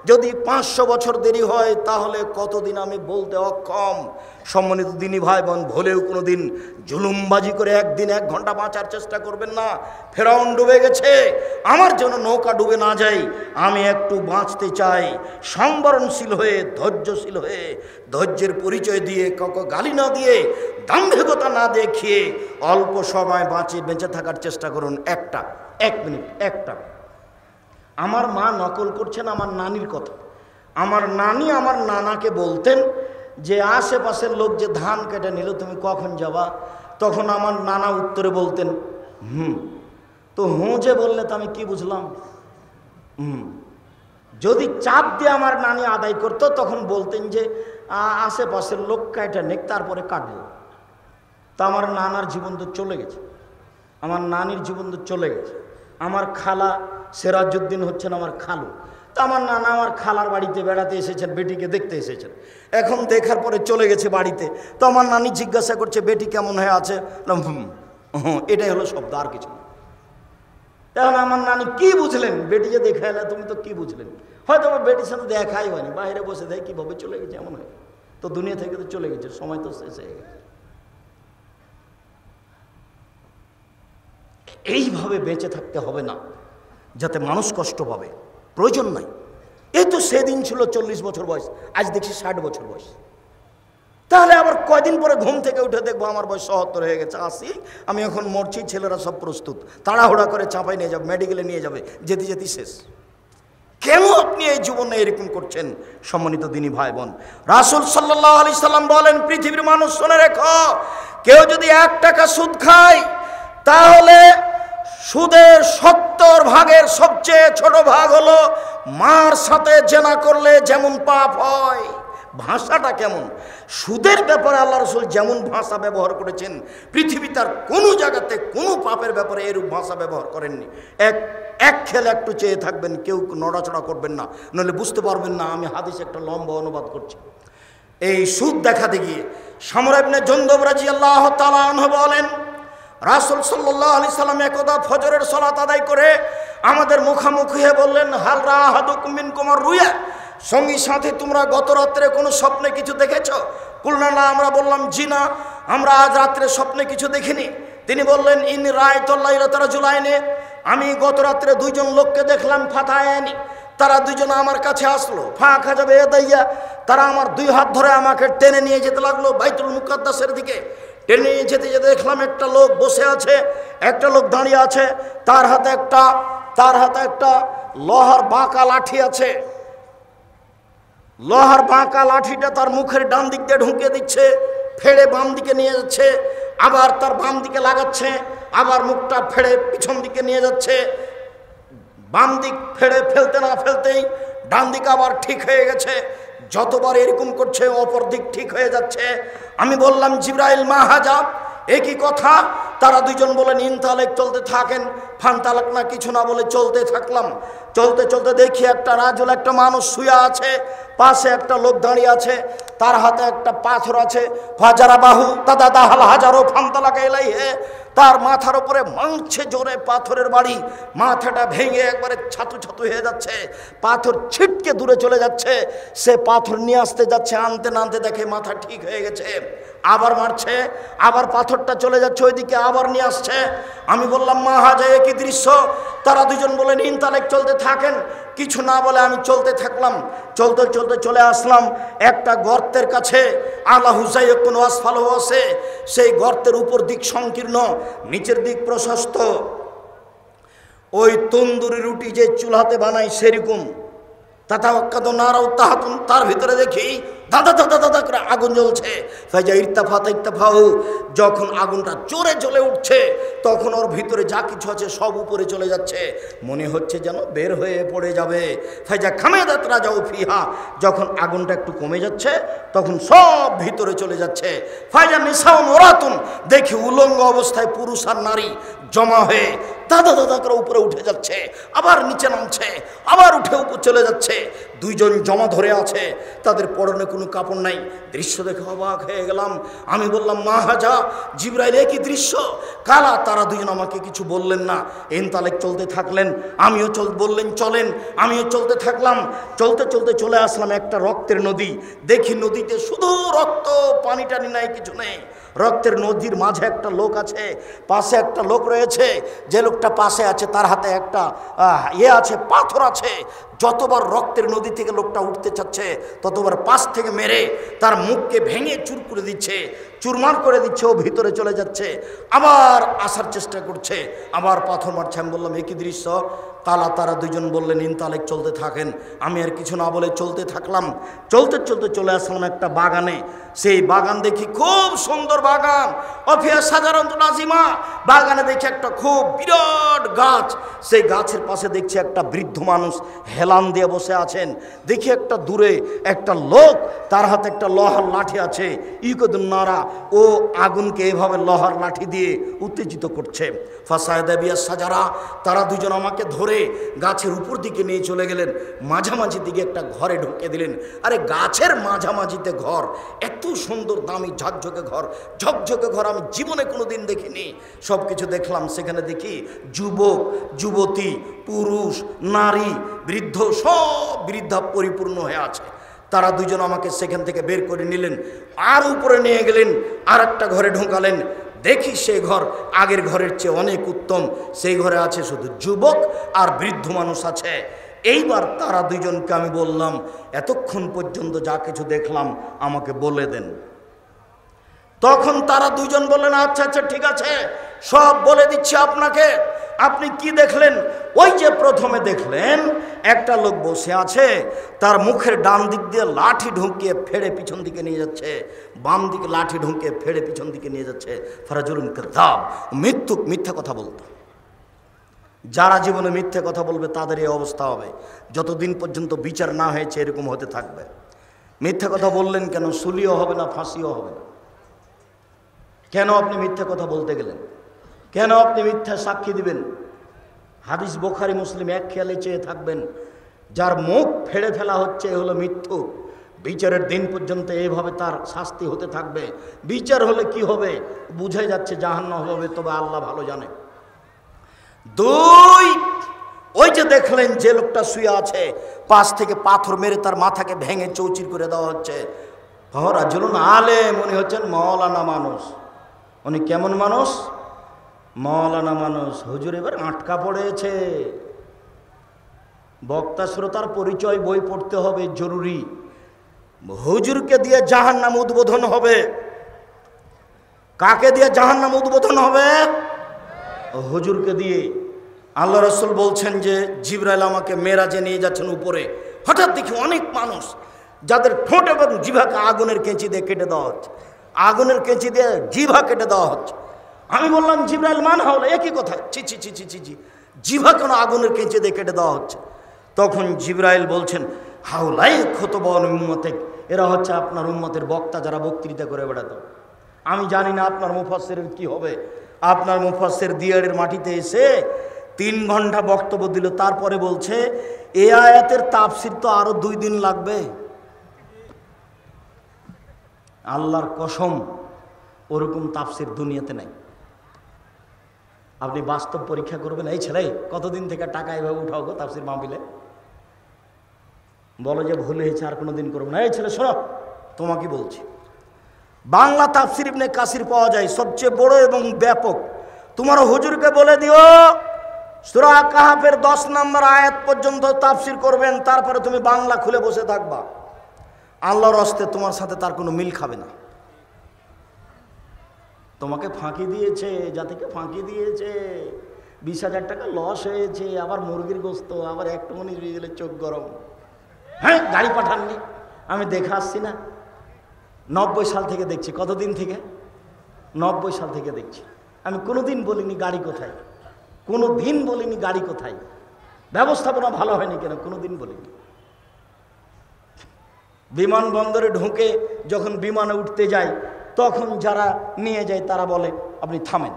যদি 500 বছর দেরি হয় তাহলে কতদিন আমি বলতে অক্ষম। সম্মানিত দিনী ভাই বোন, ভুলেও কোনো দিন জুলুমবাজি করে 1 দিন 1 ঘন্টা বাঁচার চেষ্টা করবেন না। ফেরাউন ডুবে গেছে, আমার জন্য নৌকা ডুবে না যায়, আমি একটু বাঁচতে চাই সংবরণশীল হয়ে, ধৈর্যশীল হয়ে, ধৈর্যের পরিচয় দিয়ে, কাউকে গালি না দিয়ে, দাম্ভিকতা না দেখিয়ে অল্প সময় বেঁচে থাকার চেষ্টা করুন। 1 মিনিট, একটা। আমার মা নকল করছেন আমার নানির কথা। আমার নানি আমার নানাকে বলতেন যে আশেপাশের লোক যে ধান কেটে নিল তুমি কখন যাবা? তখন আমার নানা উত্তরে বলতেন তো যে বললে তো আমি কি বুঝলাম? যদি চাপ দিয়ে আমার নানি আদায় করতো তখন বলতেন যে আশেপাশের লোক কাটা নেক, তারপরে কাটবো। তা আমার নানার জীবন তো চলে গেছে, আমার নানির জীবন তো চলে গেছে। আমার খালা সিরাজউদ্দিন হচ্ছেন আমার খালু। তা আমার নানা আমার খালার বাড়িতে বেড়াতে এসেছেন, বেটিকে দেখতে এসেছেন। এখন দেখার পরে চলে গেছে বাড়িতে। তো আমার নানি জিজ্ঞাসা করছে বেটি কেমন হয়ে আছে? এটাই হলো শব্দ, আর কিছু না। এখন আমার নানি কি বুঝলেন? বেটি যে দেখা এলে তুমি তো কি বুঝলেন? হয়তো আমার বেটির সাথে দেখাই হয়নি, বাইরে বসে দেয় কীভাবে চলে গেছে, এমন হয় তো দুনিয়া থেকে তো চলে গেছে, সময় তো শেষ হয়ে গেছে। এইভাবে বেঁচে থাকতে হবে না যাতে মানুষ কষ্ট পাবে, প্রয়োজন নাই। এই তো সেদিন ছিল 40 বছর বয়স, আজ দেখছি 60 বছর বয়স। তাহলে আবার কয়দিন পরে ঘুম থেকে উঠে দেখবো আমার বয়স 77 হয়ে গেছে, 80, আমি এখন মরছি, ছেলেরা সব প্রস্তুত, তাড়াহুড়া করে চাপাই নিয়ে যাবে, মেডিকেলে নিয়ে যাবে, যেতে যেতে শেষ। কেন আপনি এই জীবনে এরকম করছেন? সম্মানিত দিনী ভাই বোন, রাসূল সাল্লাল্লাহু আলাইহি সাল্লাম বলেন, পৃথিবীর মানুষ শুনে রেখো, কেউ যদি 1 টাকা সুদ খায় তাহলে সুদের 70 ভাগের সবচেয়ে ছোট ভাগ হলো মার সাথে জেনা করলে যেমন পাপ হয়। ভাষাটা কেমন! সুদের ব্যাপারে আল্লাহ রাসূল যেমন ভাষা ব্যবহার করেছেন, পৃথিবী তার কোনো জায়গাতে কোনো পাপের ব্যাপারে এরূপ ভাষা ব্যবহার করেননি। এক খেলে একটু চেয়ে থাকবেন, কেউ নড়াচড়া করবেন না, নইলে বুঝতে পারবেন না আমি হাদিস একটা লম্বা অনুবাদ করছি। এই সুদ দেখাতে গিয়ে সামরা ইবনে জুনদুব রাদিয়াল্লাহু তাআলা আনহু বলেন, রাসূল সাল্লাল্লাহু আলাইহি সাল্লাম একদা ফজরের সালাত আদায় করে আমাদের মুখামুখি হয়ে বললেন, হাল রাহাদুকুম মিনকুম আর-রুয়া, সঙ্গী সাথে তোমরা গত রাত্রে কোনো স্বপ্নে কিছু দেখেছো? কুলনা না, আমরা বললাম জি না, আমরা আজ রাত্রে স্বপ্নে কিছু দেখিনি। তিনি বললেন, ইন রাআইতুল লাইলাতা রাজুলাইনি, আমি গত রাত্রে 2 জন লোককে দেখলাম, ফাতায়ানি, তারা 2 জন আমার কাছে আসলো, ফাঁকা যাবে দাইয়া, তারা আমার 2 হাত ধরে আমাকে টেনে নিয়ে যেতে লাগলো বাইতুল মুকাদ্দাসের দিকে। টেনে নিয়ে যেতে যেতে দেখলাম একটা লোক বসে আছে, একটা লোক দাঁড়িয়ে আছে, তার হাতে একটা লোহার বাঁকা লাঠি আছে। লোহার বাঁকা লাঠিটা তার মুখের ডান দিক দিয়ে ঢুকিয়ে দিচ্ছে, ফেড়ে বাম দিকে নিয়ে যাচ্ছে, আবার তার বাম দিকে লাগাচ্ছে, আবার মুখটা ফেড়ে পিছন দিকে নিয়ে যাচ্ছে। বাম দিক ফেড়ে ফেলতে না ফেলতেই ডান দিক আবার ঠিক হয়ে গেছে। যতবার এরকম করছে অপর দিক ঠিক হয়ে যাচ্ছে। আমি বললাম, জিবরাইল মা হাজা, একই কথা। তারা 2 জন বলেন, ইনতালেক, চলতে থাকেন। ফানতালাক না, কিছু না বলে চলতে থাকলাম। চলতে চলতে দেখি একটা রাজুল, একটা মানুষ শুয়ে আছে, পাশে একটা লোক দাঁড়িয়ে আছে, তার হাতে একটা পাথর আছে। ফাজারা বাহু দাদা দাহাল হাজারো ফানতালাক এলাইহে, তার মাথার উপরে মাংছে জোরে পাথরের বাড়ি, মাথাটা ভেঙে একবারে ছাতু ছাতু হয়ে যাচ্ছে, পাথর ছিটকে দূরে চলে যাচ্ছে। সে পাথর নিয়ে আসতে যাচ্ছে, আনতে না আনতে দেখে মাথা ঠিক হয়ে গেছে, আবার মারছে, আবার পাথরটা চলে যাচ্ছে ওইদিকে, আবার নিয়ে আসছে। আমি বললাম, মা হাজা, একই দৃশ্য। তারা 2 জন বলেন, ইনতালেক, চলতে থাকেন। কিছু না বলে আমি চলতে থাকলাম। চলতে চলতে চলে আসলাম একটা গর্তের কাছে। আলা হুসাইকুন ওয়াসফালহু আছে, সেই গর্তের উপর দিক সংকীর্ণ, নিচের দিক প্রশস্ত। ওই তন্দুরি রুটি যে চুলাতে বানাই সেরকম। তাতাওয়াক্কাদু নারাউ তাহাতুন, তার ভিতরে দেখি দাদা দাদা দাদা করে আগুন জ্বলছে। ফাইজা ইরতাফাউ, যখন আগুনটা জোরে জ্বলে উঠছে তখন ওর ভিতরে যা কিছু আছে সব উপরে চলে যাচ্ছে, মনে হচ্ছে যেন বের হয়ে পড়ে যাবে। ফাইজা খামেদাত রাজাউ ফিহা, যখন আগুনটা একটু কমে যাচ্ছে তখন সব ভিতরে চলে যাচ্ছে। ফাইজা নিসাউন ওরাতুন, দেখি উলঙ্গ অবস্থায় পুরুষ আর নারী জমা হয়ে দাদা দাদা করে উপরে উঠে যাচ্ছে, আবার নিচে নামছে, আবার উঠে উপর চলে যাচ্ছে। 2 জন জমা ধরে আছে, তাদের পরনে কোনো কাপড় নাই। দৃশ্য দেখে অবাক হয়ে গেলাম। আমি বললাম, মা হাজা, জিবরাইল, কি দৃশ্য! কালা। তারা 2 জন আমাকে কিছু বললেন না, ইনতালেক, চলতে থাকলেন। আমিও বললেন চলেন, আমিও চলতে থাকলাম। চলতে চলতে চলে আসলাম একটা রক্তের নদী। দেখি নদীতে শুধু রক্ত, পানি টানি নাই, কিছু নেই। রক্তের নদীর মাঝে একটা লোক আছে, পাশে একটা লোক রয়েছে। যে লোকটা পাশে আছে তার হাতে একটা আছে, পাথর আছে। যতবার রক্তের নদী থেকে লোকটা উঠতে চাচ্ছে ততবার পাশ থেকে মেরে তার মুখকে ভেঙে চুর করে দিচ্ছে, চুরমার করে দিচ্ছে, ও ভিতরে চলে যাচ্ছে, আবার আসার চেষ্টা করছে, আবার পাথর মারছে। আমি বললাম একই দৃশ্য। তারা দুজন বললেন ইনতালেক, চলতে থাকেন। আমি আর কিছু না বলে চলতে থাকলাম। চলতে চলতে চলে আসলাম একটা বাগানে। সেই বাগান দেখি খুব সুন্দর বাগান, অফিয়া সাধারণত নাজিমা। বাগানে দেখি একটা খুব বিরাট গাছ, সেই গাছের পাশে দেখছি একটা বৃদ্ধ মানুষ হেলান দিয়ে বসে আছেন। দেখি একটা দূরে একটা লোক, তার হাতে একটা লোহার লাঠি আছে, ইকদুন্নারা, ও আগুনকে এভাবে লোহার লাঠি দিয়ে উত্তেজিত করছে। ফাসায়দা বিয়া সাজারা, তারা দুজন আমাকে ধরে গাছের উপর দিকে নিয়ে চলে গেলেন, মাঝামাঝি দিকে একটা ঘরে ঢুকে দিলেন। আরে গাছের মাঝামাঝিতে ঘর, এত সুন্দর দামি ঝকঝকে ঘর, ঝকঝকে ঘর আমি জীবনে কোনোদিন দেখিনি। সব কিছু দেখলাম। সেখানে দেখি যুবক, যুবতী, পুরুষ, নারী, বৃদ্ধ, সব বৃদ্ধা পরিপূর্ণ হয়ে আছে। তারা দুজন আমাকে সেখান থেকে বের করে নিলেন, আর উপরে নিয়ে গেলেন, আর একটা ঘরে ঢোকালেন। দেখি সেই ঘর আগের ঘরের চেয়ে অনেক উত্তম। সেই ঘরে আছে শুধু যুবক আর বৃদ্ধ মানুষ আছে। এইবার তারা দুজনকে আমি বললাম, এতক্ষণ পর্যন্ত যা কিছু দেখলাম আমাকে বলে দেন। তখন তারা দুজন বললেন, আচ্ছা আচ্ছা ঠিক আছে, সব বলে দিচ্ছি আপনাকে। আপনি কি দেখলেন? ওই যে প্রথমে দেখলেন একটা লোক বসে আছে, তার মুখের ডান দিক দিয়ে লাঠি ঢুকিয়ে ফেড়ে পিছন দিকে নিয়ে যাচ্ছে, বাম দিকে লাঠি ঢুকিয়ে ফেড়ে পিছন দিকে নিয়ে যাচ্ছে। ফারাজুলুন কাযাব, মিথ্যা কথা বলতো। যারা জীবনে মিথ্যে কথা বলবে তাদের এই অবস্থা হবে। যতদিন পর্যন্ত বিচার না হয়েছে এরকম হতে থাকবে। মিথ্যে কথা বললেন কেন? সুলিও হবে না, ফাঁসিও হবে না। কেন আপনি মিথ্যে কথা বলতে গেলেন? কেন আপনি মিথ্যা সাক্ষী দিবেন? হাদিস বুখারী মুসলিম এক খেয়ালে চেয়ে থাকবেন, যার মুখ ফেড়ে ফেলা হচ্ছে এ হলো মৃত্যু। বিচারের দিন পর্যন্ত এইভাবে তার শাস্তি হতে থাকবে। বিচার হলে কি হবে বুঝাই যাচ্ছে, জাহান্নাম হবে, তবে আল্লাহ ভালো জানে। দুই, ওই যে দেখলেন যে লোকটা শুয়ে আছে, পাশ থেকে পাথর মেরে তার মাথাকে ভেঙে চৌচির করে দেওয়া হচ্ছে। রাজুলুন আলেম, উনি হচ্ছেন মাওলানা মানুষ। উনি কেমন মানুষ? মাওলানা মানুষ। হুজুর এবার আটকা পড়েছে। বক্তা শ্রোতার পরিচয় বই পড়তে হবে, জরুরি। হুজুরকে দিয়ে জাহান্নাম উদ্বোধন হবে। কাকে দিয়ে জাহান্নাম উদ্বোধন হবে? হুজুরকে দিয়ে। আল্লাহ রাসূল বলছেন যে জিবরাইল আমাকে মেরাজে নিয়ে যাচ্ছেন উপরে। হঠাৎ দেখি অনেক মানুষ যাদের ঠোঁট এবং জিভাকে আগুনের কেঁচি দিয়ে কেটে দেওয়া হচ্ছে, আগুনের কেঁচি দিয়ে জিভা কেটে দেওয়া হচ্ছে। আমি বললাম জিবরাইল মান হলো একই কথা, ছি ছি ছি ছি ছি ছি, জিভা কেন আগুনের কেঁচি দিয়ে কেটে দেওয়া হচ্ছে? তখন জিবরাইল বলছেন, হাউলাই খুতবান উম্মতে, এরা হচ্ছে আপনার উম্মতের বক্তা, যারা বক্তৃতা করে বেড়াতো। আমি জানি না আপনার মুফাসসিরের কি হবে। আপনার মুফাসসির দিয়ারের মাটিতে এসে 3 ঘন্টা বক্তব্য দিল, তারপরে বলছে এই আয়াতের তাফসির তো আরো 2 দিন লাগবে। আল্লাহর কসম, ওরকম তাফসির দুনিয়াতে নাই। আপনি বাস্তব পরীক্ষা করবেন। এই ছেলে কতদিন থেকে টাকা এভাবে উঠাও গো তাফসির মাহফিলে? বলো যে ভুল হয়েছে, আর কোনোদিন করবো না। এই ছেলে শোনো, তোমাকে বলছি, বাংলা তাফসির ইবনে কাসির পাওয়া যায়, সবচেয়ে বড় এবং ব্যাপক। তোমার হুজুরকে বলে দিও সূরা কাহাফের 10 নম্বর আয়াত পর্যন্ত তাফসির করবেন, তারপরে তুমি বাংলা খুলে বসে থাকবা। আল্লাহর হস্তে তোমার সাথে তার কোনো মিল খাবে না। তোমাকে ফাঁকি দিয়েছে, জাতিকে ফাঁকি দিয়েছে, 20,000 টাকা লস হয়েছে, আবার মুরগির গোস্ত, আবার একটু মনে হয়ে গেলে চোখ গরম। হ্যাঁ, গাড়ি পাঠাননি, আমি দেখে আসছি না, 90 সাল থেকে দেখছি। কতদিন থেকে? 90 সাল থেকে দেখছি। আমি কোনোদিন বলিনি গাড়ি কোথায়, কোনোদিন বলিনি গাড়ি কোথায়, ব্যবস্থাপনা ভালো হয়নি কেন, কোনোদিন বলিনি। বিমানবন্দরে ঢুকে যখন বিমানে উঠতে যাই, তখন যারা নিয়ে যায় তারা বলে আপনি থামেন,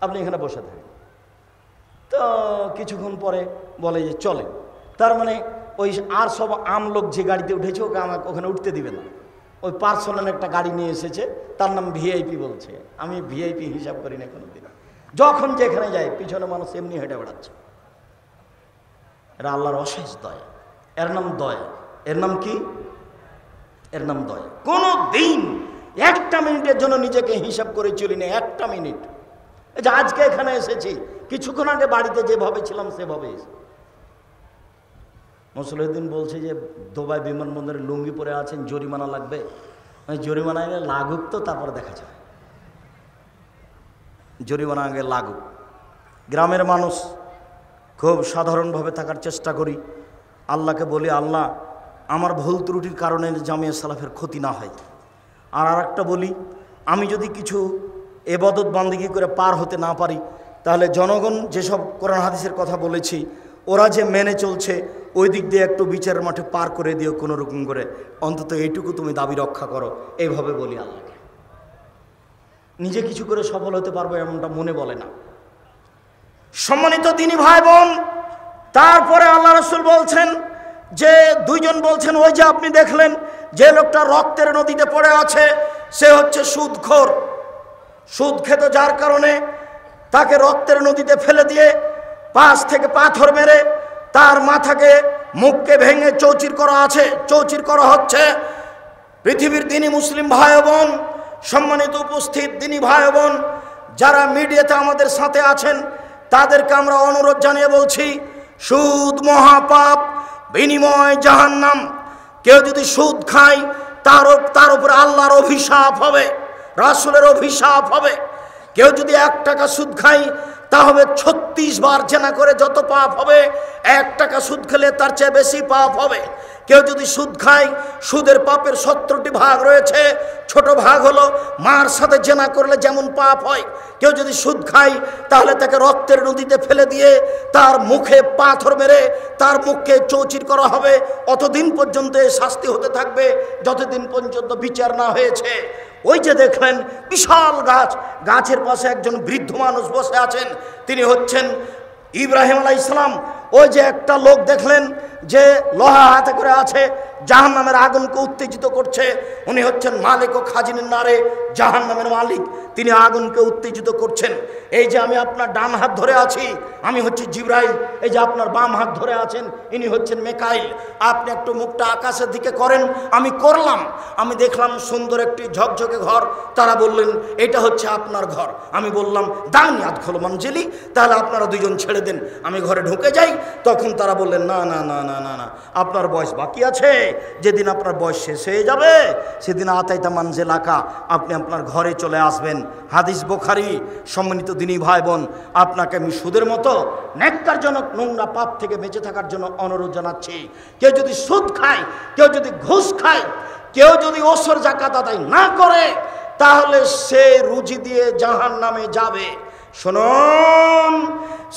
আপনি এখানে বসে থাকেন। তো কিছুক্ষণ পরে বলে যে চলে, তার মানে ওই আর সব আম লোক যে গাড়িতে উঠেছে ওকে আমাকে ওখানে উঠতে দিবে না। ওই পার্সোনাল একটা গাড়ি নিয়ে এসেছে, তার নাম ভিআইপি বলছে। আমি ভিআইপি হিসাব করি না কোনোদিন। যখন যেখানে যায় পিছনে মানুষ এমনি হেঁটে বেড়াচ্ছে। এরা আল্লাহর অশেষ দয়া, এর নাম দয়া। এর নাম কি? এর নাম দয়া। কোনো দিন একটা মিনিটের জন্য নিজেকে হিসাব করে চলি না, একটা মিনিট। এই যে আজকে এখানে এসেছি, কিছুক্ষণ আগে বাড়িতে যেভাবে ছিলাম সেভাবে এসে। মুসলিউদ্দিন বলছে যে দুবাই বিমানবন্দরে লুঙ্গি পরে আছেন, জরিমানা লাগবে। জরিমানা আগে লাগুক, তো তারপরে দেখা যাবে। জরিমানা আগে লাগুক। গ্রামের মানুষ খুব সাধারণভাবে থাকার চেষ্টা করি। আল্লাহকে বলি, আল্লাহ আমার ভুল ত্রুটির কারণে জামিয়া সালাফের ক্ষতি না হয়। আর একটা বলি, আমি যদি কিছু এবাদত বান্দিগি করে পার হতে না পারি, তাহলে জনগণ যেসব কোরআন হাদিসের কথা বলেছি ওরা যে মেনে চলছে, ওই দিক দিয়ে একটু বিচারের মাঠে পার করে দিও কোনো রকম করে, অন্তত এইটুকু তুমি দাবি রক্ষা করো। এইভাবে বলি আল্লাহকে। নিজে কিছু করে সফল হতে পারবো এমনটা মনে বলে না। সম্মানিত দিনী ভাই বোন, তারপরে আল্লাহ রাসূল বলছেন যে দুইজন বলছেন, ওই যে আপনি দেখলেন যে লোকটা রক্তের নদীতে পড়ে আছে, সে হচ্ছে সুদখোর। সুদ খেত, যার কারণে তাকে রক্তের নদীতে ফেলে দিয়ে পাশ থেকে পাথর মেরে তার মাথাকে, মুখকে ভেঙে চৌচির করা হচ্ছে। পৃথিবীর দিনী মুসলিম ভাই বোন, সম্মানিত উপস্থিত দিনী ভাই বোন, যারা মিডিয়াতে আমাদের সাথে আছেন, তাদেরকে আমরা অনুরোধ জানিয়ে বলছি, সুদ মহাপাপ, বিনিময় জাহান্নাম। কেউ যদি সুদ খায় তার উপরে আল্লাহর অভিশাপ হবে, রাসূলের অভিশাপ হবে। কেউ যদি 1 টাকা সুদ খায় তাহলে 36 বার জেনা করে যত পাপ হবে, 1 টাকা সুদ খেলে তার চেয়ে বেশি পাপ হবে। কেউ যদি সুদ খায়, সুদের পাপের 70টি ভাগ রয়েছে। ছোট ভাগ হলো মার সাথে জেনা করলে যেমন পাপ হয়। কেউ যদি সুদ খায় তাহলে তাকে রক্তের নদীতে ফেলে দিয়ে তার মুখে পাথর মেরে তার মুখকে চৌচির করা হবে। অতদিন পর্যন্ত শাস্তি হতে থাকবে যতদিন পর্যন্ত বিচার না হয়েছে। ওই যে দেখলেন বিশাল গাছ, গাছের পাশে একজন বৃদ্ধ মানুষ বসে আছেন, তিনি হচ্ছেন ইব্রাহিম আলাইহিস সালাম। ওই যে একটা লোক দেখলেন যে লোহা হাতে করে আছে, জাহান্নামের আগুনকে উত্তেজিত করছে, উনি হচ্ছেন মালিক ও খাজিনের নারে জাহান্নামের মালিক, তিনি আগুনকে উত্তেজিত করছেন। এই যে আমি আপনার ডান হাত ধরে আছি, আমি হচ্ছি জিবরাইল। এই যে আপনার বাম হাত ধরে আছেন, ইনি হচ্ছেন মেকাইল। আপনি একটু মুখটা আকাশের দিকে করেন। আমি করলাম, আমি দেখলাম সুন্দর একটি ঝকঝকে ঘর। তারা বললেন এটা হচ্ছে আপনার ঘর। আমি বললাম দানি আদখল মঞ্জিলি, তাহলে আপনারা দুইজন ছেড়ে দেন, আমি ঘরে ঢুকে যাই। তখন তারা বললেন না না না না না না, আপনার বয়স বাকি আছে। যেদিন আপনার বয়স শেষ হয়ে যাবে সেদিন আতাইতা মানজিলাকা, আপনি আপনার ঘরে চলে আসবেন। হাদিস বুখারী। সম্মানিত দিনী ভাই বোন, আপনাকে আমি সুদের মতো নেককারজনক নোংরা পাপ থেকে বেঁচে থাকার জন্য অনুরোধ জানাচ্ছি। কেউ যদি সুদ খায়, কেউ যদি ঘুষ খায়, কেউ যদি ওসর যাকাত আদায় না করে, তাহলে সে রুজি দিয়ে জাহান্নামে যাবে। শুনুন,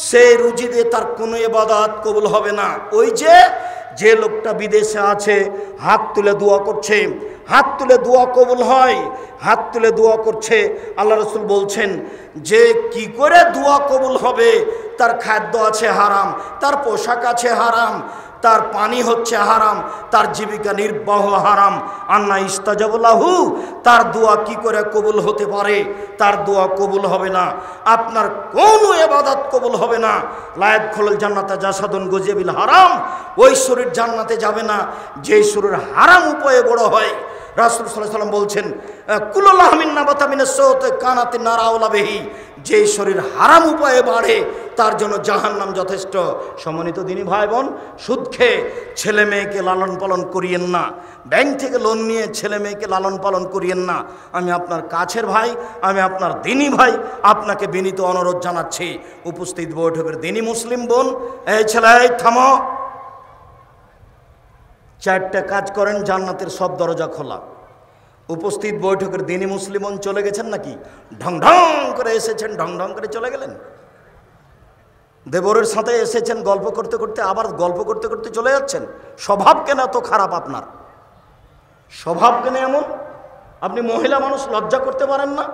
সেই রুজি দিয়ে তার কোনো ইবাদত কবুল হবে না। ওই যে লোকটা বিদেশে আছে, হাত তুলে দোয়া করছে, হাত তুলে দোয়া কবুল হয়, হাত তুলে দোয়া করছে। আল্লাহ রাসূল বলছেন যে কি করে দোয়া কবুল হবে? তার খাদ্য আছে হারাম, তার পোশাক আছে হারাম, তার পানি হচ্ছে হারাম, তার জীবিকা নির্বাহ হারাম। আন্না ইস্তাজাবু লাহু, তার দোয়া কি করে কবুল হতে পারে? তার দোয়া কবুল হবে না, আপনার কোনো ইবাদত কবুল হবে না। লা ইয়াদখুলুল জান্নাতা জাসাদুন গুজিবিল হারাম, ওই শরীর জান্নাতে যাবে না যে শরীর হারাম উপায়ে বড় হয়। রাসূল সাল্লাল্লাহু আলাইহি ওয়াসাল্লাম বলছেন কুল্লু লাহমিন নাবাতা মিনাস সাওতি কানাতিন নার আওলা বিহি, যে শরীর হারাম উপায়ে বাড়ে তার জন্য জাহান্নাম যথেষ্ট। সম্মানিত দিনী ভাই বোন, সুদ খেয়ে ছেলে মেয়েকে লালন পালন করিয়েন না, ব্যাংক থেকে লোন নিয়ে ছেলে মেয়েকে লালন পালন করিয়েন না। আমি আপনার কাছের ভাই, আমি আপনার দিনী ভাই, আপনাকে বিনীত অনুরোধ জানাচ্ছি। উপস্থিত বৈঠকের দিনী মুসলিম বোন, এই ছেলে থামো, 4টে কাজ করেন, জান্নাতের সব দরজা খোলা। উপস্থিত বৈঠকের দিনী মুসলিম বোন চলে গেছেন নাকি? ঢং ঢং করে এসেছেন, ঢং ঢং করে চলে গেলেন। দেবরের সাথে এসেছেন, গল্প করতে করতে আবার গল্প করতে করতে চলে যাচ্ছেন। স্বভাব কেন এত খারাপ আপনার? স্বভাব কেন এমন? আপনি মহিলা মানুষ, লজ্জা করতে পারেন না?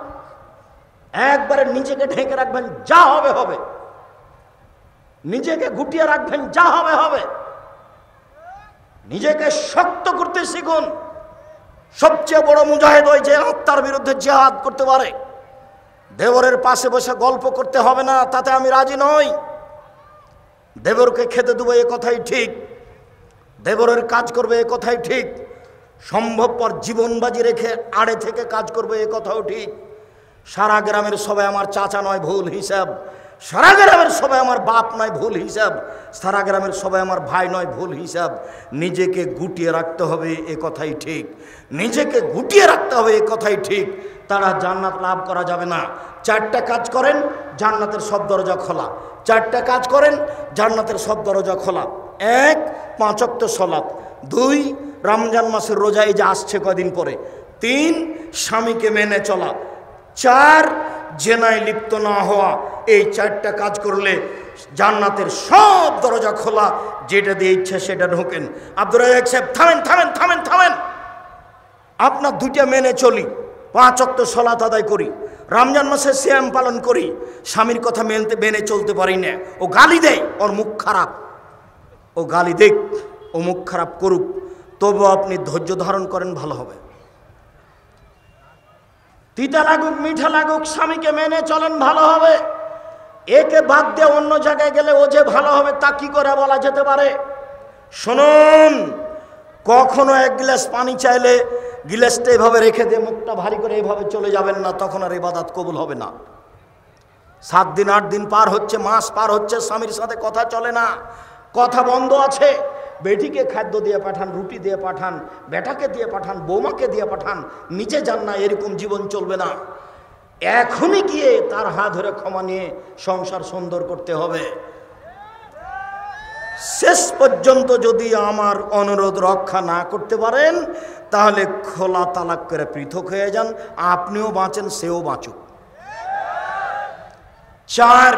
একবারে নিজেকে ঢেকে রাখবেন, যা হবে হবে। নিজেকে গুটিয়ে রাখবেন, যা হবে হবে। নিজেকে শক্ত করতে শিখুন। সবচেয়ে বড় মুজাহিদ ওই যে আত্মার বিরুদ্ধে জিহাদ করতে পারে। দেবরের পাশে বসে গল্প করতে হবে না, তাতে আমি রাজি নই। দেবরকে খেতে দেবো এ কথাই ঠিক, দেবরের কাজ করবে এ কথাই ঠিক, সম্ভবপর জীবন বাজি রেখে আড়ে থেকে কাজ করবে এ কথাও ঠিক। সারা গ্রামের সবাই আমার চাচা নয়, ভুল হিসাব। সারা গ্রামের সবাই আমার বাপ নয় ভুল হিসাব, সারা গ্রামের সবাই আমার ভাই নয় ভুল হিসাব। নিজেকে গুটিয়ে রাখতে হবে এ কথাই ঠিক, নিজেকে গুটিয়ে রাখতে হবে এ কথাই ঠিক। তারা জান্নাত লাভ করা যাবে না। 4টা কাজ করেন, জান্নাতের সব দরজা খোলা। 4টা কাজ করেন, জান্নাতের সব দরজা খোলা। 1, 5 ওয়াক্ত সালাত। 2, রমজান মাসের রোজা এই যে আসছে কদিন পরে। 3, স্বামীকে মেনে চলা। 4, জেনায় লিপ্ত না হওয়া। এই 4টা কাজ করলে জান্নাতের সব দরজা খোলা, যেটা দিয়ে ইচ্ছা সেটা ঢোকেন। আব্দুর রাজ্জাক সাহেব থামেন থামেন থামেন থামেন, আপনার 2টা মেনে চলি, 5 ওয়াক্ত সালাত আদায় করি, রমজান মাসে সিয়াম পালন করি, স্বামীর কথা মেনে চলতে পারি না। ও গালি দেয়, ওর মুখ খারাপ, ও গালি দেখ, ও মুখ খারাপ করুক, তবু আপনি ধৈর্য ধারণ করেন, ভালো হবে। তিতা লাগুক মিঠা লাগুক, স্বামীকে মেনে চলেন, ভালো হবে। একে বাদ দিয়ে অন্য জায়গায় গেলে ও যে ভালো হবে তা কি করে বলা যেতে পারে? শুনুন, কখনো 1 গ্লাস পানি চাইলে গিলাসটা এভাবে রেখে দিয়ে মুখটা ভারী করে এভাবে চলে যাবেন না, তখন আর ইবাদত কবুল হবে না। 7 দিন 8 দিন পার হচ্ছে, মাস পার হচ্ছে, স্বামীর সাথে কথা চলে না, কথা বন্ধ আছে। বেটিকে খাদ্য দিয়ে পাঠান, রুটি দিয়ে পাঠান, বেটাকে দিয়ে পাঠান, বৌমাকে দিয়ে পাঠান, নিজে যান না, এরকম জীবন চলবে না। এখনই গিয়ে তার হাত ধরে ক্ষমা নিয়ে সংসার সুন্দর করতে হবে। শেষ পর্যন্ত যদি আমার অনুরোধ রক্ষা না করতে পারেন, তাহলে খোলা তালাক করে পৃথক হয়ে যান, আপনিও বাঁচেন, সেও বাঁচুক। 4,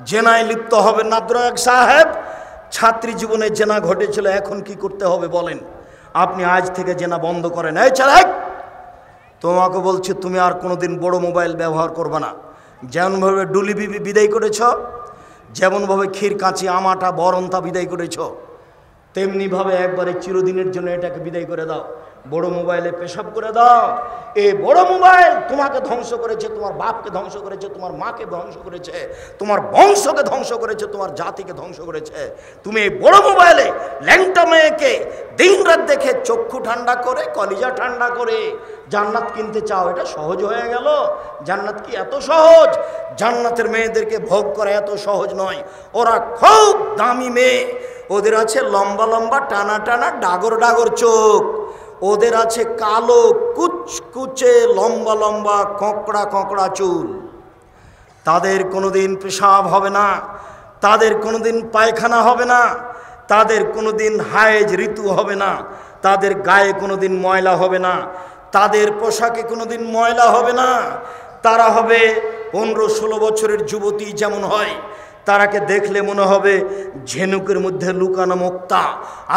জেনায় লিপ্ত হবেন না। আব্দুর রাজ্জাক সাহেব, ছাত্রী জীবনে জেনা ঘটেছিল, এখন কি করতে হবে বলেন? আপনি আজ থেকে জেনা বন্ধ করেন। এই চালাক, তোমাকে বলছি, তুমি আর কোনোদিন বড় মোবাইল ব্যবহার করবে না। যেমনভাবে ডুলি বিবি বিদায় করেছ, যেমনভাবে ক্ষীর কাঁচি আমাটা বরন্তা বিদায় করেছ, তেমনিভাবে একবারে চিরদিনের জন্য এটাকে বিদায় করে দাও। বড় মোবাইলে পেশাব করে দাও। এই বড় মোবাইল তোমাকে ধ্বংস করেছে, তোমার বাপকে ধ্বংস করেছে, তোমার মাকে ধ্বংস করেছে, তোমার বংশকে ধ্বংস করেছে, তোমার জাতিকে ধ্বংস করেছে। তুমি এই বড় মোবাইলে ল্যাংটা মেয়েকে দিন রাত দেখে চক্ষু ঠান্ডা করে, কলিজা ঠান্ডা করে জান্নাত কিনতে চাও, এটা সহজ হয়ে গেল? জান্নাত কি এত সহজ? জান্নাতের মেয়েদেরকে ভোগ করা এত সহজ নয়। ওরা খুব দামি মেয়ে, ওদের আছে লম্বা লম্বা টানা টানা ডাগর ডাগর চোখ, ওদের আছে কালো কুচকুচে লম্বা লম্বা কোঁকড়া কোঁকড়া চুল। তাদের কোনোদিন পেশাব হবে না, তাদের কোনোদিন পায়খানা হবে না, তাদের কোনোদিন হায়েজ ঋতু হবে না, তাদের গায়ে কোনোদিন ময়লা হবে না, তাদের পোশাকে কোনোদিন ময়লা হবে না। তারা হবে 15-16 বছরের যুবতী যেমন হয়, তারাকে দেখলে মনে হবে ঝিনুকের মধ্যে লুকানো মুক্তা।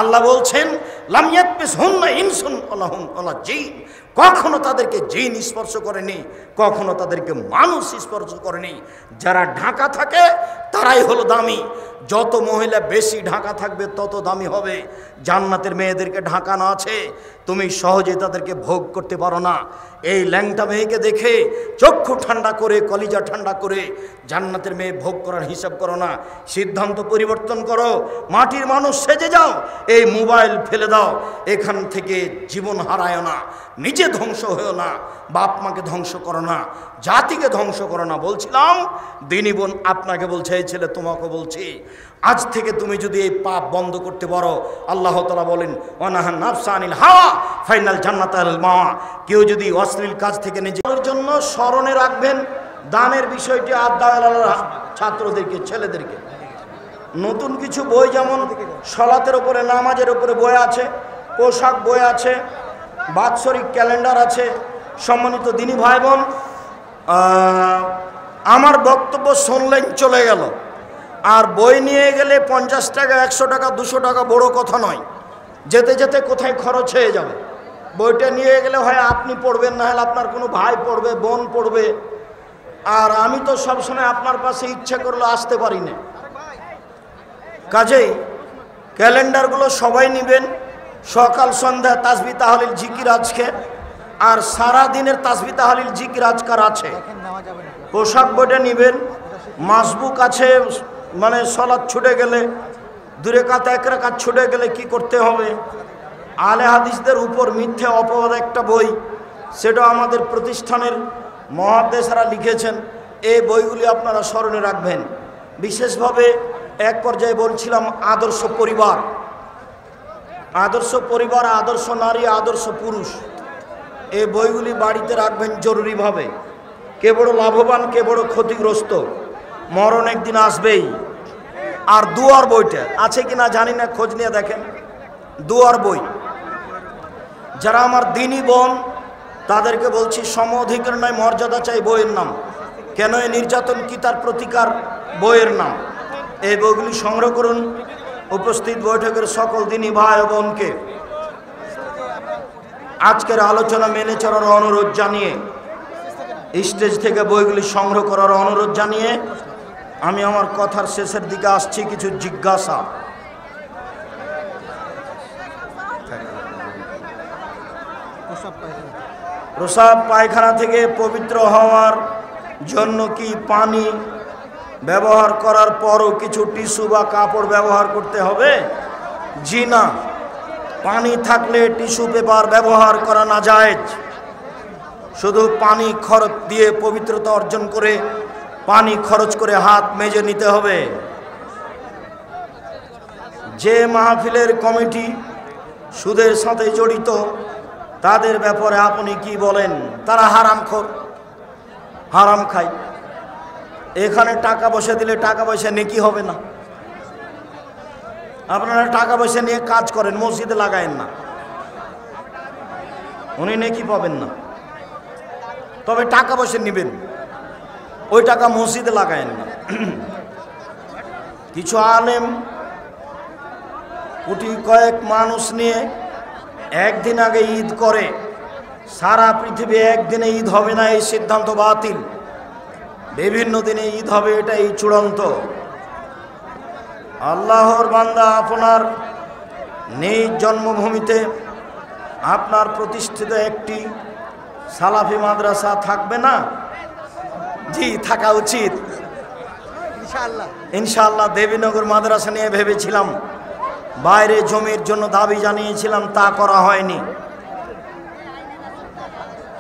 আল্লাহ বলছেন, লাম ইয়াতমিসহুন্না ইনসুন ওয়ালা জিন, কখনো তাদেরকে জিন স্পর্শ করেনি, কখনো তাদেরকে মানুষ স্পর্শ করেনি। যারা ঢাকা থাকে তারাই হলো দামি। যত মহিলা বেশি ঢাকা থাকবে তত দামি হবে। জান্নাতের মেয়েদেরকে ঢাকানো আছে, তুমি সহজে তাদেরকে ভোগ করতে পারো না। এই ল্যাংটা মেয়েকে দেখে চক্ষু ঠান্ডা করে, কলিজা ঠান্ডা করে জান্নাতের মেয়ে ভোগ করার হিসাব করো না। সিদ্ধান্ত পরিবর্তন করো, মাটির মানুষ সেজে যাও, এই মোবাইল ফেলে দাও, এখান থেকে জীবন হারায় না, নিজে ধ্বংস হয়েও না, বাপ মাকে ধ্বংস করো না, জাতিকে ধ্বংস করো না। বলছিলাম দিনী বোন, আপনাকে বলছে, এই ছেলে তোমাকে বলছি, আজ থেকে তুমি যদি এই পাপ বন্ধ করতে পারো, আল্লাহ তাআলা বলেন, ওয়ানাহান নাফসা আনিল হাওয়া ফাইনাল জান্নাতাল মাওয়া। কেউ যদি অশ্লীল কাজ থেকে নিজের জন্য স্মরণে রাখবেন দানের বিষয়টি। আদাওয়ালার ছাত্রদেরকে, ছেলেদেরকে নতুন কিছু বই, যেমন সলাতের উপরে, নামাজের উপরে বই আছে, পোশাক বই আছে, বাৎসরিক ক্যালেন্ডার আছে। সম্মানিত দিনী ভাই বোন, আমার বক্তব্য শুনলেন, চলে গেল, আর বই নিয়ে গেলে 50 টাকা, 100 টাকা, 200 টাকা বড় কথা নয়, যেতে যেতে কোথায় খরচ হয়ে যাবে। বইটা নিয়ে গেলে হয় আপনি পড়বেন, না হলে আপনার কোনো ভাই পড়বে, বোন পড়বে। আর আমি তো সবসময় আপনার পাশে ইচ্ছা করলে আসতে পারি না, কাজেই ক্যালেন্ডারগুলো সবাই নেবেন। সকাল সন্ধ্যা তাসবিহ তাহলিল জিকির আজকে, আর সারা দিনের তাসবিহ তাহলিল জিকির আজকার আছে। পোশাক বইটা নেবেন, মাসবুক আছে, মানে সলাৎ ছুটে গেলে, 2 রাকাত 1 রাকাত ছুটে গেলে কি করতে হবে। আলে হাদিসদের উপর মিথ্যে অপবাদ একটা বই, সেটা আমাদের প্রতিষ্ঠানের মুহাদ্দিসরা লিখেছেন। এই বইগুলি আপনারা স্মরণে রাখবেন। বিশেষভাবে এক পর্যায়ে বলছিলাম আদর্শ পরিবার, আদর্শ পরিবার, আদর্শ নারী, আদর্শ পুরুষ, এই বইগুলি বাড়িতে রাখবেন জরুরিভাবে। কে বড় লাভবান, কে বড় ক্ষতিগ্রস্ত, মরণ একদিন আসবেই। আর দুয়ার বইটা আছে কিনা জানি না, খোঁজ নিয়ে দেখেন। দুয়ার বই, যারা আমার দিনী বোন তাদেরকে বলছি, সম অধিকার নয় মর্যাদা চাই বইয়ের নাম। কেন এই নির্যাতন কি তার প্রতিকার বইয়ের নাম। এই বইগুলি সংগ্রহ করুন। উপস্থিত বৈঠকের সকল দিনী ভাই বোনকে আজকের আলোচনা মেনে চলার অনুরোধ জানিয়ে, স্টেজ থেকে বইগুলি সংগ্রহ করার অনুরোধ জানিয়ে আমি আমার কথার শেষের দিকে আসছি। কিছু জিজ্ঞাসা। প্রসাব পায়খানা থেকে পবিত্র হওয়ার জন্য কি পানি ব্যবহার করার পরও কিছু টিস্যু বা কাপড় ব্যবহার করতে হবে? জি না, পানি থাকলে টিস্যু পেপার ব্যবহার করা না যায়। শুধু পানি খরচ দিয়ে পবিত্রতা অর্জন করে পানি খরচ করে হাত মেজে নিতে হবে। যে মাহফিলের কমিটি সুদের সাথে জড়িত তাদের ব্যাপারে আপনি কি বলেন? তারা হারামখোর, হারাম খায়। এখানে টাকা পয়সা দিলে টাকা পয়সা নেকি হবে না। আপনারা টাকা পয়সা নিয়ে কাজ করেন, মসজিদে লাগায়েন না, উনি নেকি পাবেন না। তবে টাকা পয়সা নেবেন, ওই টাকা মসজিদে লাগায়েন না। কিছু আলেম কোটি কয়েক মানুষ নিয়ে একদিন আগে ঈদ করে, সারা পৃথিবী একদিনে ঈদ হবে না এই সিদ্ধান্ত বাতিল, বিভিন্ন দিনে ঈদ হবে, এটাই চূড়ান্ত। আল্লাহর বান্দা, আপনার নিজ জন্মভূমিতে আপনার প্রতিষ্ঠিত একটি সালাফি মাদ্রাসা থাকবে না? জি, থাকা উচিত ইনশাআল্লাহ। দেবীনগর মাদ্রাসা নিয়ে ভেবেছিলাম, বাইরে জমির জন্য দাবি জানিয়েছিলাম, তা করা হয়নি।